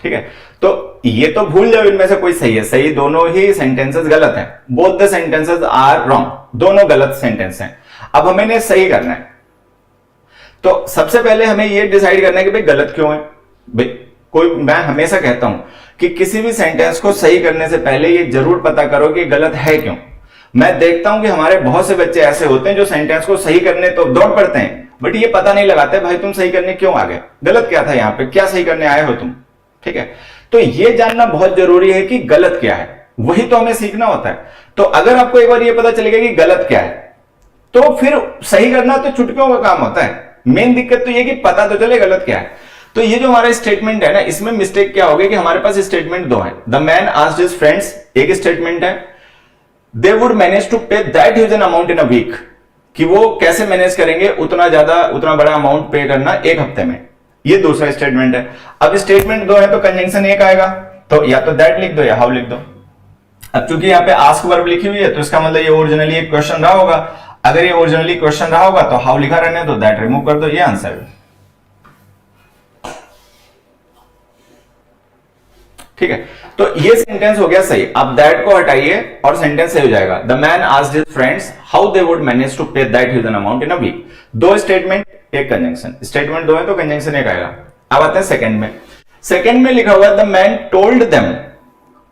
ठीक है। तो ये तो भूल जाओ इनमें से कोई सही है, सही दोनों ही सेंटेंसेस गलत हैं, both the sentences are wrong, दोनों गलत सेंटेंस हैं। अब हमें इन्हें सही करना है, तो सबसे पहले हमें ये डिसाइड करना है कि भाई गलत क्यों है। भाई मैं हमेशा कहता हूं कि किसी भी सेंटेंस को सही करने से पहले ये जरूर पता करो कि गलत है क्यों। मैं देखता हूं कि हमारे बहुत से बच्चे ऐसे होते हैं जो सेंटेंस को सही करने तो दौड़ पड़ते हैं, बट ये पता नहीं लगाते भाई तुम सही करने क्यों आ गए, गलत क्या था यहाँ पे, क्या सही करने आए हो तुम, ठीक है। तो ये जानना बहुत जरूरी है कि गलत क्या है, वही तो हमें सीखना होता है। तो अगर आपको एक बार ये पता चलेगा कि गलत क्या है, तो फिर सही करना तो चुटकियों का काम होता है। मेन दिक्कत तो ये कि पता तो चले गलत क्या है। तो ये जो हमारा स्टेटमेंट है ना, इसमें मिस्टेक क्या होगी कि हमारे पास स्टेटमेंट 2 है। The man asked his friends एक स्टेटमेंट है, they would manage to pay that huge an amount in a week, कि वो कैसे मैनेज करेंगे उतना बड़ा अमाउंट पे करना एक हफ्ते में, ये दूसरा स्टेटमेंट है। अब स्टेटमेंट 2 है तो कंजंक्शन 1 आएगा, तो या तो दैट लिख दो या हाउ लिख दो। अब चूंकि यहाँ पे आस्क वर्ब लिखी हुई है तो इसका मतलब ये ओरिजिनली एक क्वेश्चन रहा होगा। अगर ये ओरिजिनली क्वेश्चन रहा होगा तो हाउ लिखा रहने दो, दैट रिमूव कर दो, ये आंसर है, ठीक है। तो ये सेंटेंस हो गया सही। अब दैट को हटाइए और सेंटेंस सही हो जाएगा। The man asked his friends how they would manage to pay that huge an amount in a week. 2 statement एक कंजंक्शन, स्टेटमेंट 2 है तो कंजंक्शन 1 आएगा। अब आते हैं सेकंड में। सेकंड में लिखा हुआ the man told them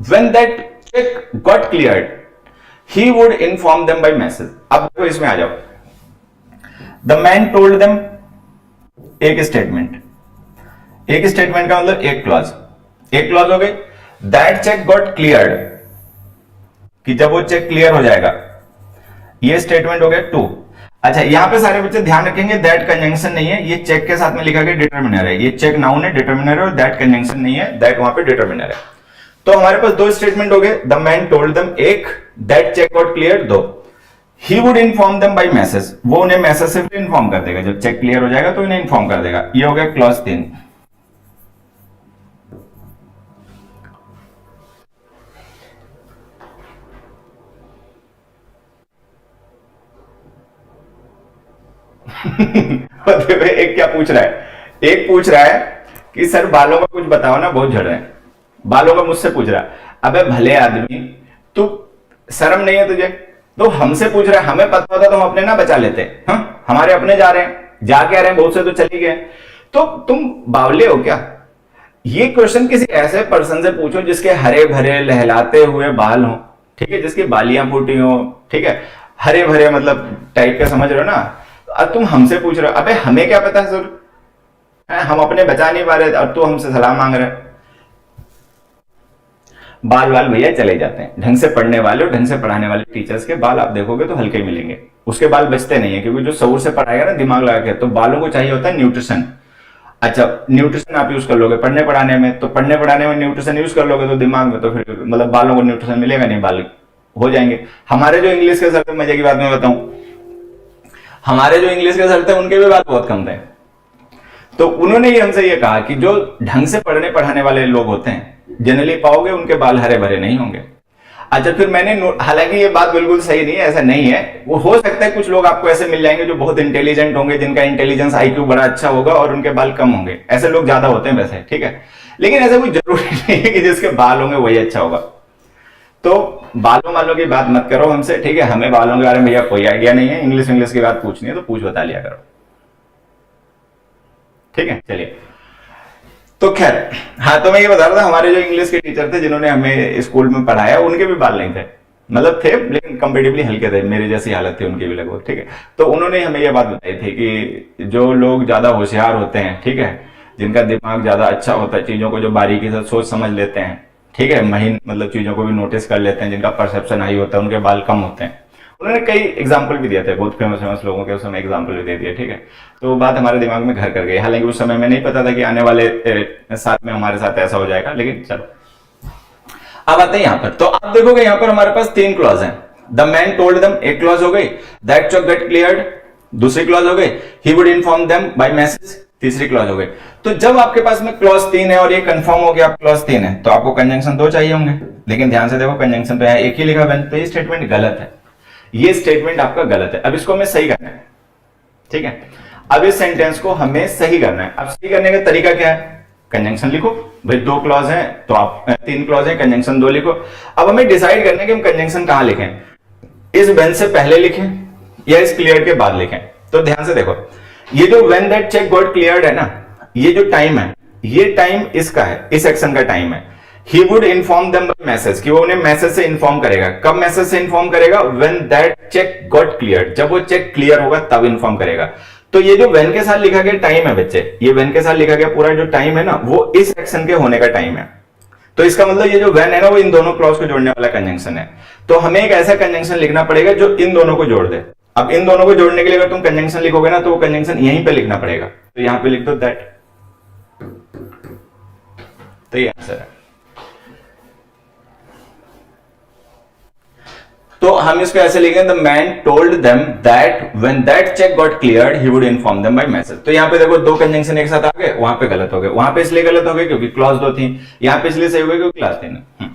when that check got cleared he would inform them by message. अब देखो इसमें आ जाओ, द मैन टोल्ड देम एक स्टेटमेंट का मतलब एक क्लॉज, एक क्लॉज हो गई। दैट चेक गॉट क्लियर्ड, कि जब वो चेक क्लियर हो जाएगा, ये स्टेटमेंट हो गया टू। अच्छा, यहां पे सारे बच्चे ध्यान रखेंगे, दैट कंजंक्शन नहीं है, ये चेक के साथ में लिखा गया डिटर्मिनर है, ये चेक नाउन है, डिटर्मिनर है, और दैट कंजंक्शन नहीं है, दैट वहां पे डिटर्मिनर है। तो हमारे पास दो स्टेटमेंट हो गए, द मैन टोल्ड देम एक, दैट चेक गॉट क्लियर दो, ही would inform them by message, वो उन्हें मैसेज से इन्फॉर्म कर देगा, जब चेक क्लियर हो जाएगा तो उन्हें इन्फॉर्म कर देगा। ये हो गया क्लॉज 3। एक क्या पूछ रहा है, एक पूछ रहा है कि सर बालों का कुछ बताओ ना, बहुत झड़ रहे हैं बालों का, मुझसे पूछ रहा है। अबे भले आदमी, तू शर्म नहीं है तुझे? तो हमसे पूछ रहा है, हमें पता होता तो हम अपने ना बचा लेते। हाँ, हमारे अपने जा रहे हैं, जा के आ रहे हैं, बहुत से तो चले गए। तो तुम बावले हो क्या? ये क्वेश्चन किसी ऐसे पर्सन से पूछो जिसके हरे भरे लहलाते हुए बाल हो, ठीक है, जिसकी बालियां फूटी हो, ठीक है, हरे भरे मतलब टाइप का, समझ रहे हो ना? अब तुम हमसे पूछ रहे हो, अबे हमें क्या पता सर, हम अपने बचा नहीं पा रहे, अब तू हमसे सलाह मांग रहे। बाल वाल भैया चले जाते हैं, ढंग से पढ़ने वाले और ढंग से पढ़ाने वाले टीचर्स के बाल आप देखोगे तो हल्के मिलेंगे, उसके बाल बचते नहीं है, क्योंकि जो शऊर से पढ़ाएगा ना दिमाग लगा के, तो बालों को चाहिए होता है न्यूट्रिशन। अच्छा, न्यूट्रिशन आप यूज कर लोगे पढ़ने पढ़ाने में, तो पढ़ने पढ़ाने में न्यूट्रिशन यूज कर लोगे तो दिमाग में तो फिर मतलब बालों को न्यूट्रिशन मिलेगा नहीं, बाल हो जाएंगे। हमारे जो इंग्लिश के सर थे, मजे की बात मैं बताऊं, हमारे जो इंग्लिश के सर थे उनके भी बाल बहुत कम थे। तो उन्होंने ही हमसे ये कहा कि जो ढंग से पढ़ने पढ़ाने वाले लोग होते हैं जनरली पाओगे उनके बाल हरे भरे नहीं होंगे। अच्छा, फिर मैंने हालांकि ये बात बिल्कुल सही नहीं है, ऐसा नहीं है, वो हो सकता है कुछ लोग आपको ऐसे मिल जाएंगे जो बहुत इंटेलिजेंट होंगे, जिनका इंटेलिजेंस आईक्यू बड़ा अच्छा होगा और उनके बाल कम होंगे, ऐसे लोग ज्यादा होते हैं वैसे, ठीक है। लेकिन ऐसा कोई जरूरी नहीं है कि जिसके बाल होंगे वही अच्छा होगा। तो बालों वालों की बात मत करो हमसे, ठीक है, हमें बालों के बारे में भैया कोई आइडिया नहीं है, इंग्लिश इंग्लिश की बात पूछनी है तो पूछ बता लिया करो, ठीक है। चलिए, तो खैर, हाँ, तो मैं ये बता रहा था, हमारे जो इंग्लिश के टीचर थे जिन्होंने हमें स्कूल में पढ़ाया, उनके भी बाल नहीं थे, मतलब थे लेकिन कंपेटिवली हल्के थे, मेरी जैसी हालत थी उनकी भी लगभग, ठीक है। तो उन्होंने हमें ये बात बताई थी कि जो लोग ज्यादा होशियार होते हैं, ठीक है, जिनका दिमाग ज्यादा अच्छा होता है, चीजों को जो बारीकी से सोच समझ लेते हैं, ठीक है, महीन मतलब चीजों को भी नोटिस कर लेते हैं, जिनका परसेप्शन हाई होता है, उनके बाल कम होते हैं। उन्होंने कई एग्जाम्पल भी दिए थे, बहुत फेमस फेमस लोगों के, उस समय एग्जाम्पल भी दे दिए, ठीक है। तो वो बात हमारे दिमाग में घर कर गई, हालांकि उस समय में नहीं पता था कि आने वाले साथ में हमारे साथ ऐसा हो जाएगा, लेकिन चलो। अब आते हैं यहां पर, तो आप देखोगे यहां पर हमारे पास तीन क्लॉज हैं। द मैन टोल्ड देम एक क्लॉज हो गई, दैट चेक गेट क्लियर्ड दूसरी क्लॉज हो गई, ही would inform them by message तीसरी क्लॉज हो गई। तो जब आपके पास में क्लॉज 3 है और ये कंफर्म हो गया क्लॉज 3 है, तो आपको कंजंक्शन 2 चाहिए होंगे, लेकिन ध्यान से देखो कंजंक्शन तो यहां एक ही लिखा है, तो ये स्टेटमेंट गलत है, ये स्टेटमेंट आपका गलत है। अब इसको हमें सही करना है, ठीक है। अब इस सेंटेंस को हमें सही करना है। अब सही करने का तरीका क्या है? कंजंक्शन लिखो भाई, दो क्लॉज हैं तो आप, तीन क्लॉज हैं, कंजंक्शन दो लिखो। अब हमें डिसाइड करना है कि हम कंजंक्शन कहां लिखें, इस वेन से पहले लिखें या इस क्लियर के बाद लिखें। तो ध्यान से देखो, ये जो when that check got cleared है ना, ये जो टाइम है, ये टाइम इसका है, इस एक्शन का टाइम है। ही would inform them by message, कि वो उन्हें मैसेज से इन्फॉर्म करेगा। कब मैसेज से इन्फॉर्म करेगा? When that check got cleared, जब वो चेक क्लियर होगा तब इन्फॉर्म करेगा। तो ये जो वेन के साथ लिखा गया टाइम है बच्चे, ये वेन के साथ लिखा गया पूरा जो टाइम है ना, वो इस एक्शन के होने का टाइम है। तो इसका मतलब ये जो वेन है ना, वो इन दोनों क्लॉज को जोड़ने वाला कंजंक्शन है। तो हमें एक ऐसा कंजंक्शन लिखना पड़ेगा जो इन दोनों को जोड़ दे। अब इन दोनों को जोड़ने के लिए अगर तुम कंजंक्शन लिखोगे ना, तो वो कंजंक्शन यहीं पे लिखना पड़ेगा, तो यहां पे लिख दो दैट। तो ये आंसर है। तो हम इसको ऐसे लिखेंगे, the man told them that when that check got cleared he would inform them by message. तो यहाँ पे देखो दो कंजंक्शन एक साथ आ गए, वहां पे गलत हो गए, वहां पे इसलिए गलत हो गए क्योंकि क्लॉज दो थी, यहाँ पे इसलिए सही हो गए क्योंकि क्लॉज थी।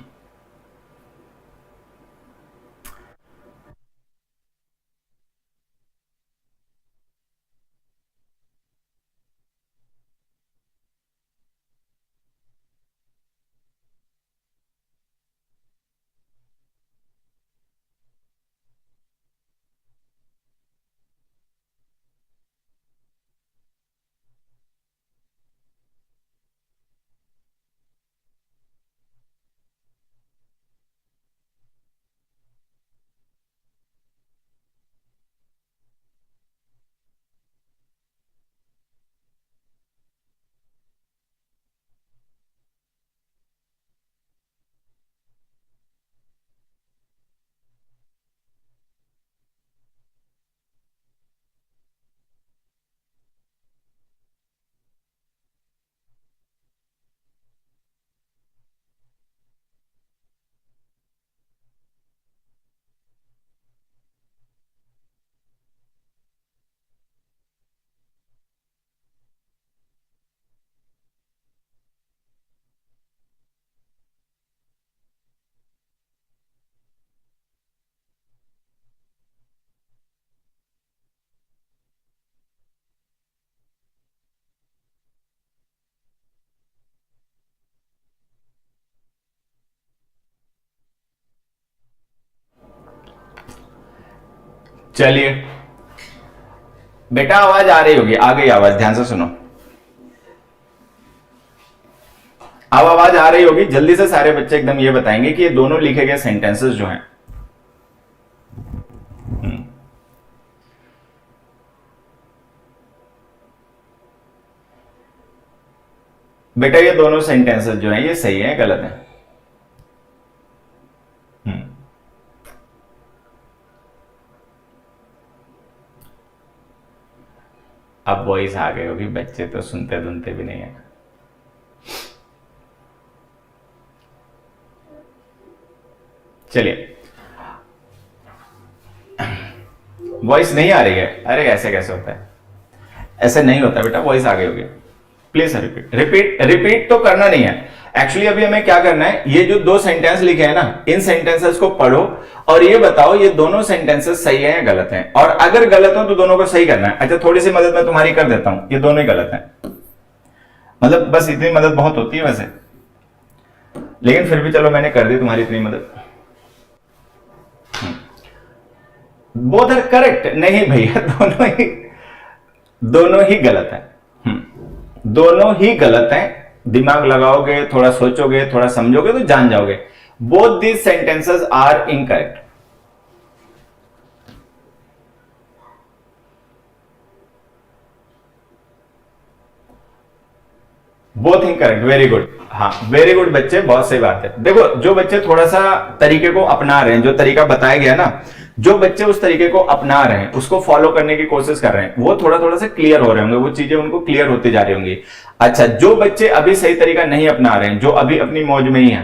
चलिए बेटा आवाज आ रही होगी, आ गई आवाज, ध्यान से सुनो। अब आवाज आ रही होगी, जल्दी से सारे बच्चे एकदम ये बताएंगे कि ये दोनों लिखे गए सेंटेंसेस जो हैं, बेटा ये दोनों सेंटेंसेस जो हैं ये सही है गलत है? अब वॉइस आ गई होगी, बच्चे तो सुनते धुनते भी नहीं है। चलिए वॉइस नहीं आ रही है? अरे ऐसे कैसे होता है? ऐसे नहीं होता बेटा, वॉइस आ गई होगी। प्लीज रिपीट रिपीट रिपीट तो करना नहीं है। एक्चुअली अभी हमें क्या करना है, ये जो दो सेंटेंस लिखे हैं ना, इन सेंटेंसेस को पढ़ो और ये बताओ ये दोनों सेंटेंसेस सही है या गलत हैं, और अगर गलत हो तो दोनों को सही करना है। अच्छा थोड़ी सी मदद मैं तुम्हारी कर देता हूं, ये दोनों ही गलत हैं, मतलब बस इतनी मदद बहुत होती है वैसे, लेकिन फिर भी चलो मैंने कर दी तुम्हारी इतनी मदद। बोथ आर करेक्ट नहीं भैया, दोनों ही गलत है, दोनों ही गलत हैं। दिमाग लगाओगे, थोड़ा सोचोगे, थोड़ा समझोगे तो जान जाओगे। Both these sentences are incorrect. Both incorrect, very good. हाँ वेरी गुड बच्चे, बहुत सही बात है। देखो जो बच्चे थोड़ा सा तरीके को अपना रहे हैं, जो तरीका बताया गया ना, जो बच्चे उस तरीके को अपना रहे हैं, उसको फॉलो करने की कोशिश कर रहे हैं, वो थोड़ा थोड़ा से क्लियर हो रहे होंगे, वो चीजें उनको क्लियर होती जा रही होंगी। अच्छा जो बच्चे अभी सही तरीका नहीं अपना रहे हैं, जो अभी अपनी मौज में ही है,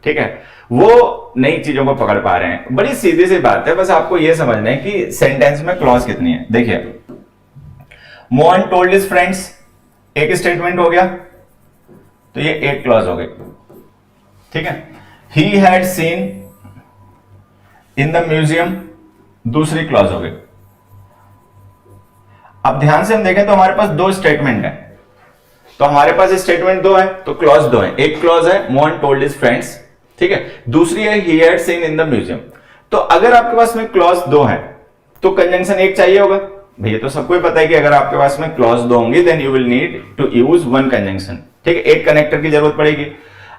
ठीक है, वो नई चीजों को पकड़ पा रहे हैं। बड़ी सीधी सी बात है, बस आपको यह समझना है कि सेंटेंस में क्लॉज कितनी है। देखिए मोहन टोल्ड हिज फ्रेंड्स, एक स्टेटमेंट हो गया, तो ये एक क्लॉज हो गई, ठीक है। ही had seen in the museum, दूसरी क्लॉज हो गई। अब ध्यान से हम देखें तो हमारे पास दो स्टेटमेंट है, तो हमारे पास स्टेटमेंट दो है तो क्लॉज दो है। एक क्लॉज है मोहन टोल्ड हिज फ्रेंड्स, ठीक है, दूसरी है ही had seen in the museum. तो अगर आपके पास में क्लॉज दो है तो कंजंक्शन एक चाहिए होगा भैया, तो सबको ही पता है कि अगर आपके पास में क्लॉज दो होंगी then you will need to use one conjunction, ठीक है, एक कनेक्टर की जरूरत पड़ेगी।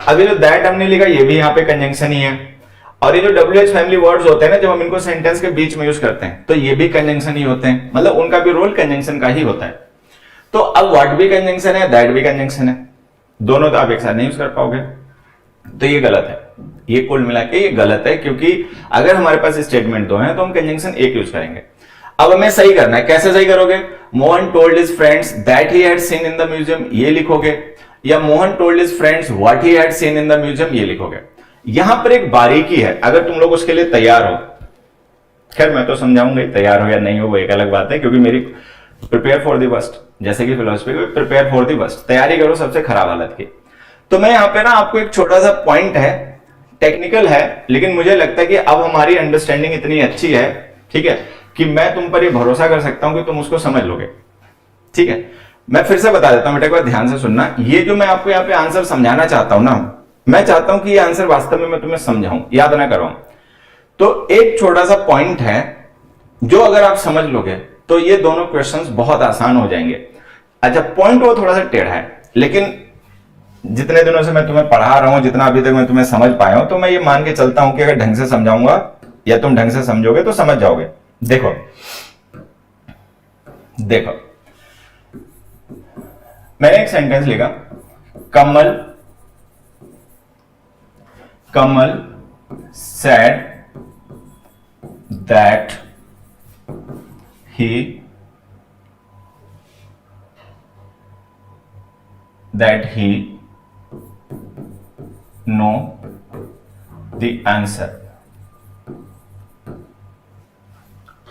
अब ये जो दैट हमने लिखा ये भी यहां पे कंजंक्शन ही है, और ये जो WH फैमिली वर्ड्स होते हैं ना, जब हम इनको सेंटेंस के बीच में यूज करते हैं तो ये भी कंजंक्शन ही होते हैं, मतलब उनका भी रोल कंजंक्शन का ही होता है। तो अब व्हाट भी कंजंक्शन है, दैट भी कंजंक्शन है, दोनों तो आप एक साथ नहीं यूज कर पाओगे, तो ये गलत है। ये कुल मिला के ये गलत है, क्योंकि अगर हमारे पास स्टेटमेंट दो हैं तो हम कंजंक्शन एक यूज करेंगे। अब हमें सही करना है, कैसे सही करोगे? Mohan told his friends that he had seen in the museum, ये लिखोगे, या Mohan told his friends what he had seen in the museum, ये लिखोगे। यहां पर एक बारीकी है, अगर तुम लोग उसके लिए तैयार हो, खैर मैं तो समझाऊंगा, तैयार हो या नहीं हो वो एक अलग बात है, क्योंकि मेरी प्रिपेयर फॉर द वर्स्ट, जैसे कि फिलोसफी में प्रिपेयर फॉर द वर्स्ट, तैयारी करो सबसे खराब हालत की। तो मैं यहां पे ना आपको एक छोटा सा पॉइंट है, टेक्निकल है, लेकिन मुझे लगता है कि अब हमारी अंडरस्टैंडिंग इतनी अच्छी है, ठीक है, कि मैं तुम पर ये भरोसा कर सकता हूं कि तुम उसको समझ लोगे, ठीक है। मैं फिर से बता देता हूं बेटा, एक बार ध्यान से सुनना। ये जो मैं आपको यहाँ पे आंसर समझाना चाहता हूं ना, मैं चाहता हूं कि ये आंसर वास्तव में मैं तुम्हें समझाऊं, याद ना करो। तो एक छोटा सा पॉइंट है जो अगर आप समझ लोगे तो ये दोनों क्वेश्चंस बहुत आसान हो जाएंगे। अच्छा पॉइंट वो थोड़ा सा टेढ़ा है, लेकिन जितने दिनों से मैं तुम्हें पढ़ा रहा हूं, जितना अभी तक मैं तुम्हें समझ पाया हूं, तो मैं ये मान के चलता हूं कि अगर ढंग से समझाऊंगा या तुम ढंग से समझोगे तो समझ जाओगे। देखो देखो मैंने एक सेंटेंस लिखा, Kamal Kamal said that he know the answer,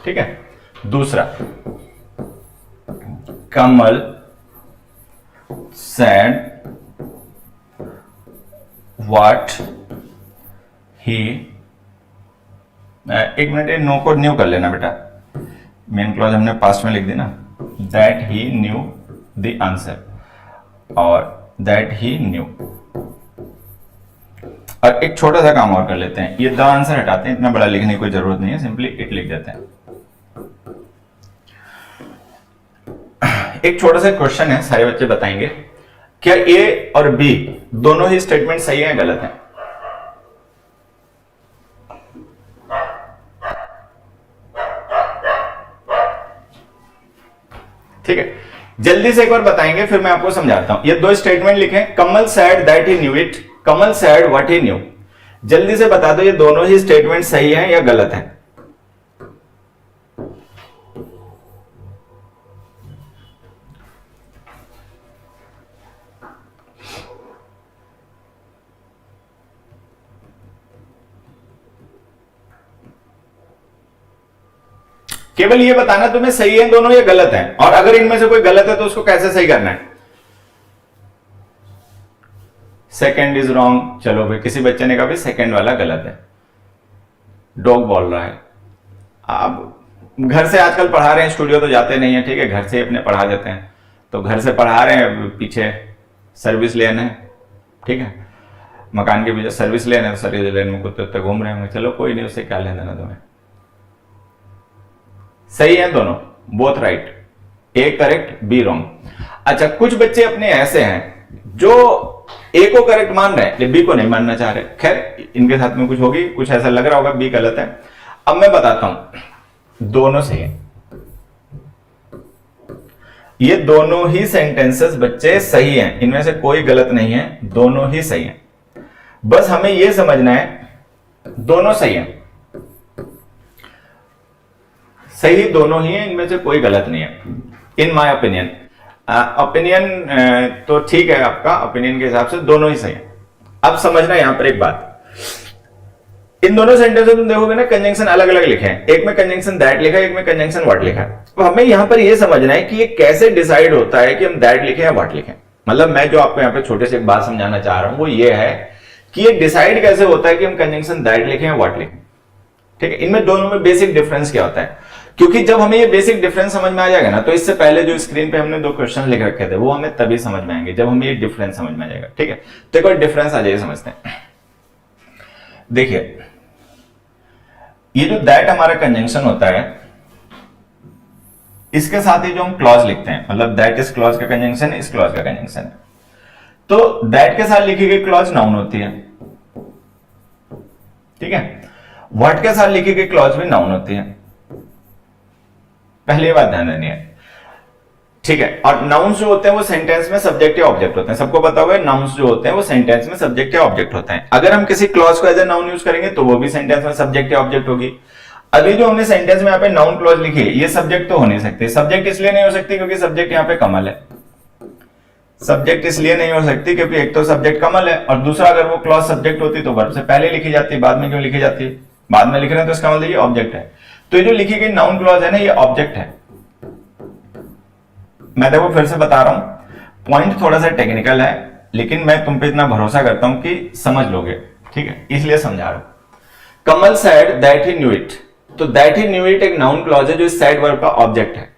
ठीक है। दूसरा, कमल said what he, एक मिनट, नो को न्यू कर लेना बेटा, मेन क्लॉज हमने पास्ट में लिख दी ना, that he new the answer और दैट ही न्यू। और एक छोटा सा काम और कर लेते हैं, ये द आंसर हटाते हैं, इतना बड़ा लिखने की कोई जरूरत नहीं है, सिंपली इट लिख देते हैं। एक छोटा सा क्वेश्चन है, सारे बच्चे बताएंगे, क्या ए और बी दोनों ही स्टेटमेंट सही है गलत है? ठीक है, जल्दी से एक बार बताएंगे फिर मैं आपको समझाता हूं। ये दो स्टेटमेंट लिखें, Kamal said that he knew it, Kamal said what he knew. जल्दी से बता दो ये दोनों ही स्टेटमेंट सही है या गलत है? केवल ये बताना तुम्हें सही है दोनों या गलत है, और अगर इनमें से कोई गलत है तो उसको कैसे सही करना है। सेकंड इज रॉन्ग, चलो भाई किसी बच्चे ने कहा भाई सेकंड वाला गलत है, डॉग बोल रहा है। आप घर से आजकल पढ़ा रहे हैं, स्टूडियो तो जाते नहीं है, ठीक है, घर से ही अपने पढ़ा देते हैं, तो घर से पढ़ा रहे हैं, पीछे सर्विस लेना है, ठीक है, मकान के पीछे सर्विस लेना है, सर्विस लेने में कुत्ते उत्ते घूम रहे होंगे, चलो कोई नहीं, उससे क्या लेना देना तुम्हें। सही है दोनों, both right, A correct be wrong. अच्छा, कुछ बच्चे अपने ऐसे हैं जो ए को करेक्ट मान रहे हैं बी को नहीं मानना चाह रहे, खैर इनके साथ में कुछ होगी, कुछ ऐसा लग रहा होगा बी गलत है। अब मैं बताता हूं, दोनों सही है, ये दोनों ही सेंटेंसेस बच्चे सही हैं, इनमें से कोई गलत नहीं है, दोनों ही सही हैं। बस हमें यह समझना है दोनों सही हैं, सही दोनों ही है, इनमें से कोई गलत नहीं है इन माय ओपिनियन। ओपिनियन तो ठीक है आपका, ओपिनियन के हिसाब से दोनों ही सही है। अब समझना यहां पर एक बात, इन दोनों सेंटेंस में तुम देखोगे ना कंजंक्शन अलग अलग लिखे हैं, एक में कंजंक्शन दैट लिखा है, एक में कंजंक्शन व्हाट लिखा है। तो हमें यहां पर यह समझना है कि ये कैसे डिसाइड होता है कि हम दैट लिखें या व्हाट लिखें। मतलब मैं जो आपको यहां पे छोटे से एक बात समझाना चाह रहा हूं वो ये है कि ये डिसाइड कैसे होता है कि हम कंजंक्शन दैट लिखें या व्हाट लिखें। ठीक है, इनमें दोनों में बेसिक डिफरेंस क्या होता है, क्योंकि जब हमें ये बेसिक डिफरेंस समझ में आ जाएगा ना, तो इससे पहले जो स्क्रीन पे हमने दो क्वेश्चन लिख रखे थे वो हमें तभी समझ में आएंगे जब हमें ये डिफरेंस समझ में आ जाएगा। ठीक है, तो एक बार डिफरेंस आ जाइए, समझते हैं। देखिए, ये जो दैट हमारा कंजंक्शन होता है, इसके साथ ही जो हम क्लॉज लिखते हैं, मतलब दैट इस क्लॉज का कंजंक्शन, इस क्लॉज का कंजंक्शन है, तो दैट के साथ लिखी गई क्लॉज नाउन होती है। ठीक है, व्हाट के साथ लिखी गई क्लॉज भी नाउन होती है, पहली बात ध्यान देनी है। ठीक है, और नाउन्स जो होते हैं वो सेंटेंस में सब्जेक्ट या ऑब्जेक्ट होते हैं, सबको पता हुआ है नाउन्स जो होते हैं वो सेंटेंस में सब्जेक्ट या ऑब्जेक्ट होते हैं। अगर हम किसी क्लॉज को एज ए नाउन यूज करेंगे तो वो भी सेंटेंस में सब्जेक्ट या ऑब्जेक्ट होगी। अभी जो हमने सेंटेंस में यहाँ पे नाउन क्लॉज लिखी है, ये सब्जेक्ट तो हो नहीं सकती। सब्जेक्ट इसलिए नहीं हो सकती क्योंकि सब्जेक्ट यहाँ पे कमल है, सब्जेक्ट इसलिए नहीं हो सकती क्योंकि एक तो सब्जेक्ट कमल है, और दूसरा अगर वो क्लॉज सब्जेक्ट होती तो वर्ब से पहले लिखी जाती, बाद में क्यों लिखी जाती है? बाद में लिख रहे हैं तो इसका मतलब ये ऑब्जेक्ट है। तो ये जो लिखी गई नाउन क्लॉज है ना, ये ऑब्जेक्ट है। मैं देखो फिर से बता रहा हूं, पॉइंट थोड़ा सा टेक्निकल है, लेकिन मैं तुम पे इतना भरोसा करता हूं कि समझ लोगे। ठीक है, इसलिए समझा रहा हूं। Kamal said that he knew it, तो दैट ही न्यू इट एक नाउन क्लॉज है जो इस सेड वर्ब का ऑब्जेक्ट है।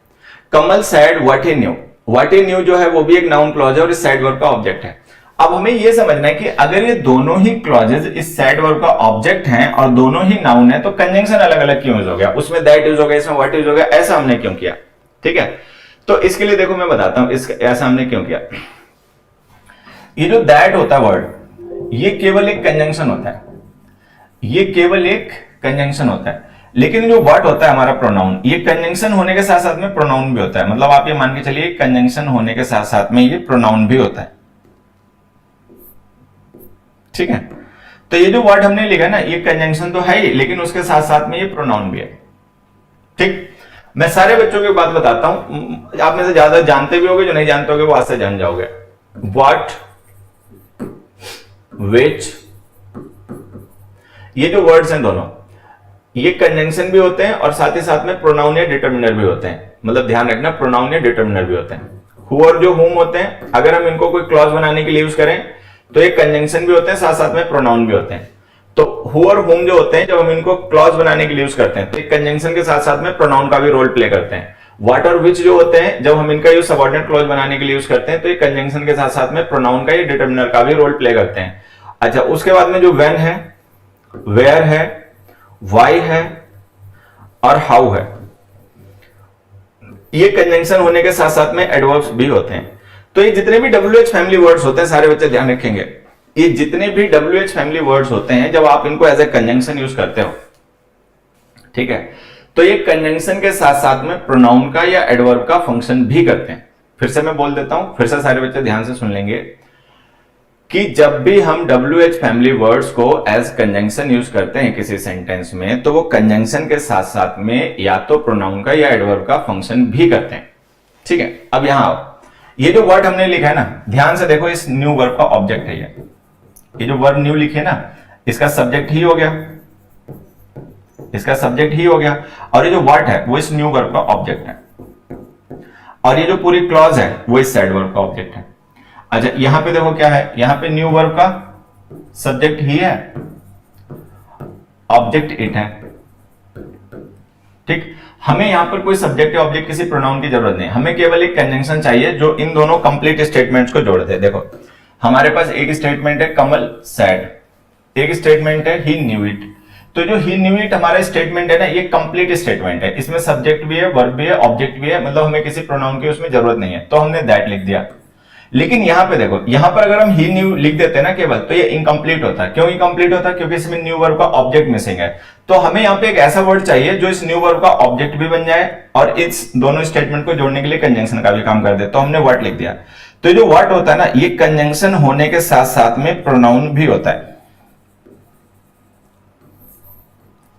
Kamal said what he knew, what he knew जो है वो भी एक नाउन क्लॉज है और इस सेड वर्ब का ऑब्जेक्ट है। अब हमें यह समझना है कि अगर ये दोनों ही क्लॉजेज इस सेड वर्ब का ऑब्जेक्ट हैं और दोनों ही नाउन है, तो कंजंक्शन अलग अलग क्यों यूज हो गया? उसमें दैट यूज हो गया, इसमें व्हाट यूज हो गया, ऐसा हमने क्यों किया? ठीक है, तो इसके लिए देखो मैं बताता हूं ऐसा हमने क्यों किया। ये जो दैट होता है वर्ड, ये केवल एक कंजंक्शन होता है, ये केवल एक कंजंक्शन होता है। लेकिन जो व्हाट होता है हमारा प्रोनाउन, ये कंजंक्शन होने के साथ साथ में प्रोनाउन भी होता है। मतलब आप ये मान के चलिए कंजंक्शन होने के साथ साथ में ये प्रोनाउन भी होता है। ठीक है, तो ये जो वर्ड हमने लिखा ना, ये कंजंक्शन तो है ही, लेकिन उसके साथ साथ में ये प्रोनाउन भी है। ठीक, मैं सारे बच्चों की बात बताता हूं, आप में से ज्यादा जानते भी होंगे, जो नहीं जानते होंगे वो आज से जान जाओगे। व्हाट, विच, ये जो वर्ड्स हैं दोनों, ये कंजंक्शन भी होते हैं और साथ ही साथ में प्रोनाउन या डिटर्मिनर भी होते हैं। मतलब ध्यान रखना, प्रोनाउन या डिटर्मिनर भी होते हैं। हु और जो हुम होते हैं, अगर हम इनको कोई क्लॉज बनाने के लिए यूज करें तो ये कंजंक्शन भी होते हैं, साथ साथ में प्रोनाउन भी होते हैं। तो हु और हुम जो होते हैं, जब हम इनको क्लॉज बनाने के लिए यूज करते हैं तो कंजंक्शन के साथ साथ में प्रोनाउन का भी रोल प्ले करते हैं। व्हाट और विच जो होते हैं, जब हम इनका यूज सबऑर्डिनेट क्लॉज बनाने के लिए यूज करते हैं तो ये कंजंक्शन के साथ साथ में प्रोनाउन का, ये डिटर्मिनर का भी रोल प्ले करते हैं। अच्छा, उसके बाद में जो व्हेन है, वेयर है, व्हाई है और हाउ है, ये कंजंक्शन होने के साथ साथ में एडवर्ब्स भी होते हैं। तो ये जितने भी WH फैमिली वर्ड्स होते हैं, सारे बच्चे ध्यान रखेंगे, ये जितने भी WH फैमिली वर्ड्स होते हैं, जब आप इनको एज ए कंजंक्शन यूज करते हो, ठीक है, तो ये कंजंक्शन के साथ साथ में प्रोनाउन का या एडवर्ब का फंक्शन भी करते हैं। फिर से मैं बोल देता हूं, फिर से सारे बच्चे ध्यान से सुन लेंगे कि जब भी हम WH फैमिली वर्ड्स को एज कंजंक्शन यूज करते हैं किसी सेंटेंस में, तो वो कंजंक्शन के साथ साथ में या तो प्रोनाउन का या एडवर्ब का फंक्शन भी करते हैं। ठीक है, अब यहां आओ, ये जो वर्ड हमने लिखा है ना, ध्यान से देखो, इस न्यू वर्ब का ऑब्जेक्ट है ये जो वर्ब न्यू लिखे ना, इसका सब्जेक्ट ही हो गया, इसका सब्जेक्ट ही हो गया, और ये जो वर्ड है वो इस न्यू वर्ब का ऑब्जेक्ट है, और ये जो पूरी क्लॉज है वो इस सैड वर्ब का ऑब्जेक्ट है। अच्छा, यहां पे देखो क्या है, यहां पे न्यू वर्ब का सब्जेक्ट ही है, ऑब्जेक्ट इट है। ठीक, हमें यहां पर कोई सब्जेक्ट या ऑब्जेक्ट किसी प्रोनाउन की जरूरत नहीं, हमें केवल एक कंजंक्शन चाहिए जो इन दोनों कंप्लीट स्टेटमेंट्स को जोड़ दे। देखो हमारे पास एक स्टेटमेंट है कमल सैड, एक स्टेटमेंट है ही न्यू इट। तो जो ही न्यू इट हमारा स्टेटमेंट है ना, ये कंप्लीट स्टेटमेंट है, इसमें सब्जेक्ट भी है, वर्ब भी है, ऑब्जेक्ट भी है, मतलब हमें किसी प्रोनाउन की उसमें जरूरत नहीं है, तो हमने दैट लिख दिया। लेकिन यहां पे देखो, यहां पर अगर हम ही न्यू लिख देते हैं ना केवल, तो ये इनकम्प्लीट होता है। क्यों इनकम्प्लीट होता है? क्योंकि इसमें न्यू वर्ब का ऑब्जेक्ट मिसिंग है। तो हमें यहां पे एक ऐसा वर्ड चाहिए जो इस न्यू वर्ब का ऑब्जेक्ट भी बन जाए और इस दोनों स्टेटमेंट को जोड़ने के लिए कंजंक्शन का भी काम कर दे, तो हमने व्हाट लिख दिया। तो ये जो व्हाट होता है ना, ये कंजंक्शन होने के साथ साथ में प्रोनाउन भी होता है।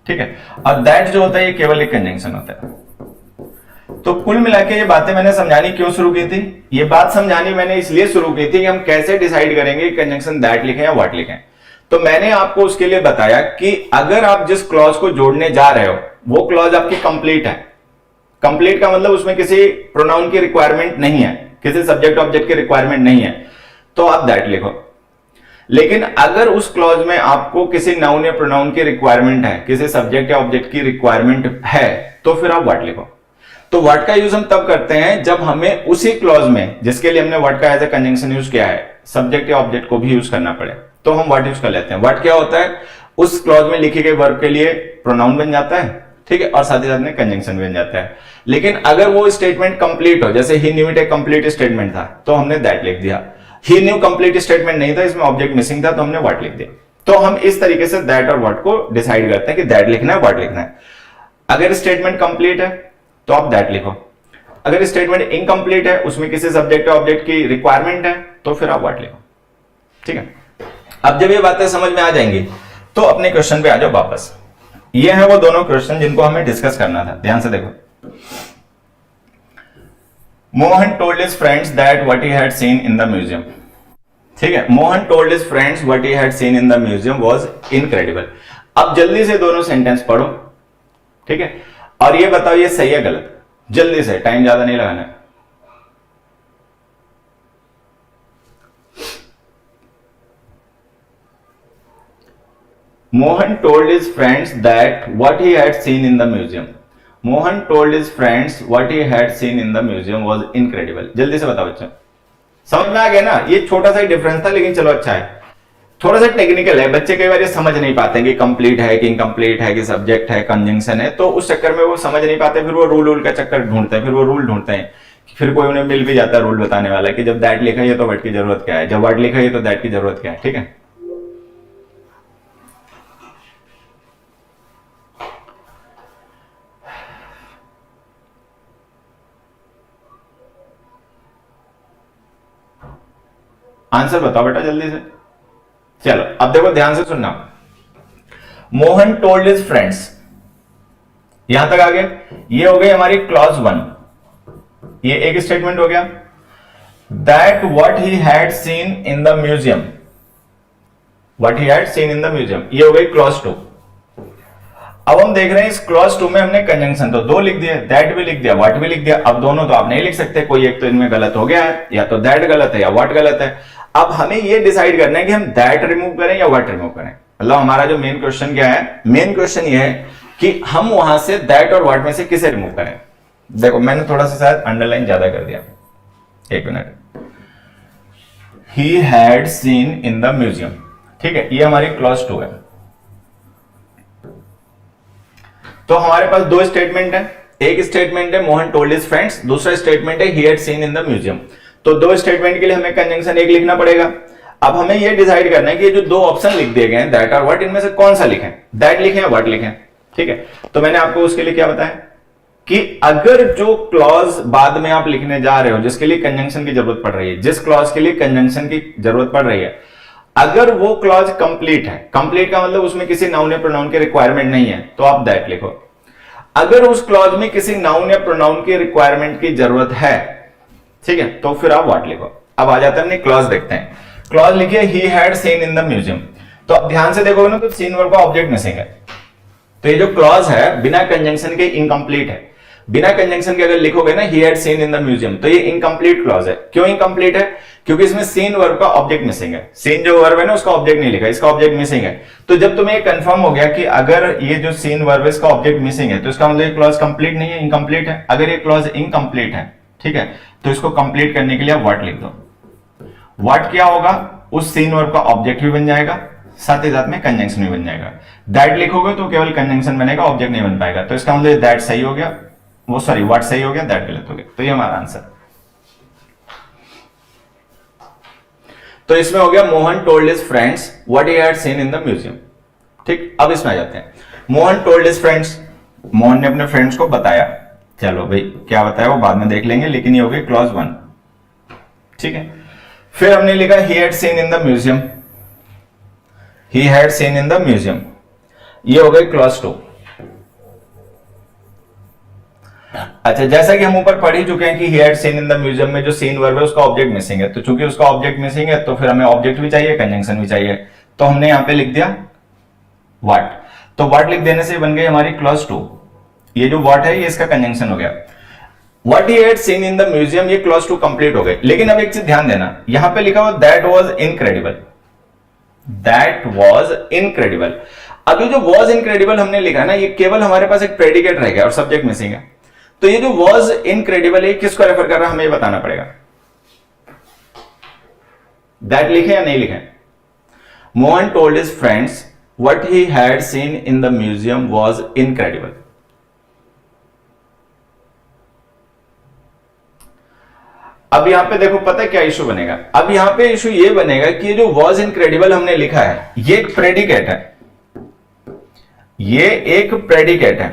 ठीक है, और दैट जो होता है ये केवल एक कंजंक्शन होता है। तो कुल मिला के ये बातें मैंने समझानी क्यों शुरू की थी? ये बात समझानी मैंने इसलिए शुरू की थी कि हम कैसे डिसाइड करेंगे कंजंक्शन दैट लिखें या व्हाट लिखें। तो मैंने आपको उसके लिए बताया कि अगर आप जिस क्लॉज को जोड़ने जा रहे हो वो क्लॉज आपकी कंप्लीट है। कंप्लीट का मतलब उसमें किसी प्रोनाउन की रिक्वायरमेंट नहीं है, किसी सब्जेक्ट ऑब्जेक्ट की रिक्वायरमेंट नहीं है, तो आप दैट लिखो। लेकिन अगर उस क्लॉज में आपको किसी नाउन या प्रोनाउन की रिक्वायरमेंट है, किसी सब्जेक्ट या ऑब्जेक्ट की रिक्वायरमेंट है, तो फिर आप व्हाट लिखो। तो व्हाट का यूज हम तब करते हैं जब हमें उसी क्लॉज में, जिसके लिए हमने व्हाट का एज ए कंजंक्शन यूज किया है, सब्जेक्ट या ऑब्जेक्ट को भी यूज करना पड़े, तो हम व्हाट यूज कर लेते हैं। व्हाट क्या होता है? उस क्लॉज में लिखे गए वर्ब के लिए प्रोनाउन बन जाता है, ठीक है, और साथ ही साथ में कंजंक्शन बन जाता है। लेकिन अगर वो स्टेटमेंट कंप्लीट हो, जैसे ही न्यू इट एक कंप्लीट स्टेटमेंट था, तो हमने दैट लिख दिया। ही न्यू कंप्लीट स्टेटमेंट नहीं था, इसमें ऑब्जेक्ट मिसिंग था, तो हमने व्हाट लिख दिया। तो हम इस तरीके से दैट और व्हाट को डिसाइड करते हैं कि दैट लिखना है, व्हाट लिखना है। अगर स्टेटमेंट कंप्लीट है तो आप दैट लिखो, अगर स्टेटमेंट इनकम्प्लीट है, उसमें किसी सब्जेक्ट या ऑब्जेक्ट की रिक्वायरमेंट है, तो फिर आप व्हाट लिखो। ठीक है, अब जब ये बातें समझ में आ जाएंगी तो अपने क्वेश्चन पे आ जाओ वापस। ये है वो दोनों क्वेश्चन जिनको हमें डिस्कस करना था, ध्यान से देखो। Mohan told his friends that what he had seen in the museum. ठीक है, Mohan told his friends what he had seen in the museum was incredible. अब जल्दी से दोनों सेंटेंस पढ़ो, ठीक है, और ये बताओ ये सही है गलत, जल्दी से, टाइम ज्यादा नहीं लगाना है। Mohan told his friends that what he had seen in the museum. Mohan told his friends what he had seen in the museum was incredible. जल्दी से बताओ बच्चों, समझ में आ गया ना? ये छोटा सा ही डिफरेंस था, लेकिन चलो अच्छा है, थोड़ा सा टेक्निकल है। बच्चे कई बार ये समझ नहीं पाते कि कंप्लीट है कि इनकम्प्लीट है कि सब्जेक्ट है कंजंक्शन है, तो उस चक्कर में वो समझ नहीं पाते, फिर वो रूल का चक्कर ढूंढते हैं, फिर वो रूल ढूंढते हैं, फिर कोई उन्हें मिल भी जाता है रूल बताने वाला कि जब दैट लिखा है तो व्हाट की जरूरत क्या है, जब व्हाट लिखा है तो दैट की जरूरत क्या है। ठीक है, आंसर बताओ बेटा जल्दी से। चलो अब देखो ध्यान से सुनना। मोहन टोल्ड हिज फ्रेंड्स, यहां तक आ गए, ये हो गई हमारी क्लॉज 1, ये एक स्टेटमेंट हो गया। That what he had seen in the museum, what he had seen in the museum, ये हो गई क्लॉज 2। अब हम देख रहे हैं इस क्लॉज 2 में हमने कंजंक्शन तो दो लिख दिए, दैट भी लिख दिया, व्हाट भी लिख दिया। अब दोनों तो आप नहीं लिख सकते, कोई एक तो इनमें गलत हो गया है, या तो दैट गलत है या व्हाट गलत है। अब हमें ये डिसाइड करना है कि हम दैट रिमूव करें या व्हाट रिमूव करें। मतलब हमारा जो मेन क्वेश्चन क्या है, मेन क्वेश्चन ये है कि हम वहां से दैट और व्हाट में से किसे रिमूव करें। देखो मैंने थोड़ा सा शायद अंडरलाइन ज्यादा कर दिया, एक minute. He had seen in the museum, ठीक है, ये हमारी क्लॉज 2 है। तो हमारे पास दो स्टेटमेंट है, एक स्टेटमेंट है मोहन टोल्ड हिज फ्रेंड्स, दूसरा स्टेटमेंट है ही had seen in the museum. तो दो स्टेटमेंट के लिए हमें कंजंक्शन एक लिखना पड़ेगा। अब हमें यह डिसाइड करना है कि ये जो दो ऑप्शन लिख दिए गए हैं दैट और व्हाट, इनमें से कौन सा लिखें, दैट लिखें या व्हाट लिखें। ठीक है, तो मैंने आपको उसके लिए क्या बताया कि अगर जो क्लॉज बाद में आप लिखने जा रहे हो जिसके लिए कंजंक्शन की जरूरत पड़ रही है, जिस क्लॉज के लिए कंजंक्शन की जरूरत पड़ रही है, अगर वो क्लॉज कंप्लीट है, कंप्लीट का मतलब उसमें किसी नाउन या प्रोनाउन की रिक्वायरमेंट नहीं है, तो आप दैट लिखो। अगर उस क्लॉज में किसी नाउन या प्रोनाउन की रिक्वायरमेंट की जरूरत है, ठीक है, तो फिर आप व्हाट लिखो। अब आ जाते हैं अपनी क्लॉज देखते हैं। क्लॉज लिखिए ही had seen in the museum. तो अब ध्यान से देखोगे ना तो सीन वर्ब का ऑब्जेक्ट मिसिंग है, तो ये जो क्लॉज है बिना कंजंक्शन के इनकंप्लीट है। बिना कंजंक्शन के अगर लिखोगे ना ही had seen in the museum, तो ये इनकंप्लीट क्लॉज है। क्यों इनकंप्लीट है? क्योंकि इसमें सीन वर्ब का ऑब्जेक्ट मिसिंग है। सीन जो वर्ब है ना उसका ऑब्जेक्ट नहीं लिखा, इसका ऑब्जेक्ट मिसिंग है। तो जब तुम्हें ये कंफर्म हो गया कि अगर ये जो सीन वर्ब है इसका ऑब्जेक्ट मिसिंग है, तो इसका मतलब ये क्लॉज कंप्लीट नहीं है, इनकंप्लीट है। अगर ये क्लॉज इनकंप्लीट है, ठीक है, तो इसको कंप्लीट करने के लिए आप व्हाट लिख दो। व्हाट क्या होगा, उस सीन वर्ब का ऑब्जेक्ट भी बन जाएगा, साथ ही साथ में कंजंक्शन भी बन जाएगा। दैट लिखोगे तो केवल कंजंक्शन बनेगा, ऑब्जेक्ट नहीं बन पाएगा। तो इसका मतलब दैट सही हो गया, वो सॉरी व्हाट सही हो गया, दैट गलत हो गया। तो ये हमारा आंसर। तो इसमें हो गया Mohan told his friends what he had seen in the museum. ठीक, अब इसमें आ जाते हैं। Mohan told his friends, Mohan ने अपने फ्रेंड्स को बताया। चलो भाई क्या बताया वो बाद में देख लेंगे, लेकिन ये हो गई क्लॉज 1। ठीक है, फिर हमने लिखा ही had seen in the museum, he had seen in the museum, ये हो गई क्लॉज 2। अच्छा, जैसा कि हम ऊपर पढ़ ही चुके हैं कि ही had seen in the museum में जो सीन वर्ब है उसका ऑब्जेक्ट मिसिंग है। तो चूंकि उसका ऑब्जेक्ट मिसिंग है तो फिर हमें ऑब्जेक्ट भी चाहिए, कंजंक्शन भी चाहिए। तो हमने यहां पे लिख दिया व्हाट। तो व्हाट लिख देने से बन गई हमारी क्लॉज 2। ये जो व्हाट है ये इसका कंजंक्शन हो गया। What he had seen in the museum, ये क्लॉज 2 कंप्लीट हो गई। लेकिन अब एक चीज ध्यान देना, यहां पे लिखा हुआ that was incredible, that was incredible. अब ये जो वाज इनक्रेडिबल हमने लिखा ना, ये केवल हमारे पास एक प्रेडिकेट रह गया और सब्जेक्ट मिसिंग है। तो ये जो वाज इनक्रेडिबल है किसको रेफर कर रहा है हमें ये बताना पड़ेगा। दैट लिखे या नहीं लिखे? Mohan told his friends what he had seen in the museum was incredible. अब यहां पे देखो पता है क्या इशू बनेगा। अब यहां पे इशू ये बनेगा कि ये जो वाज इनक्रेडिबल हमने लिखा है ये एक प्रेडिकेट है, ये एक प्रेडिकेट है,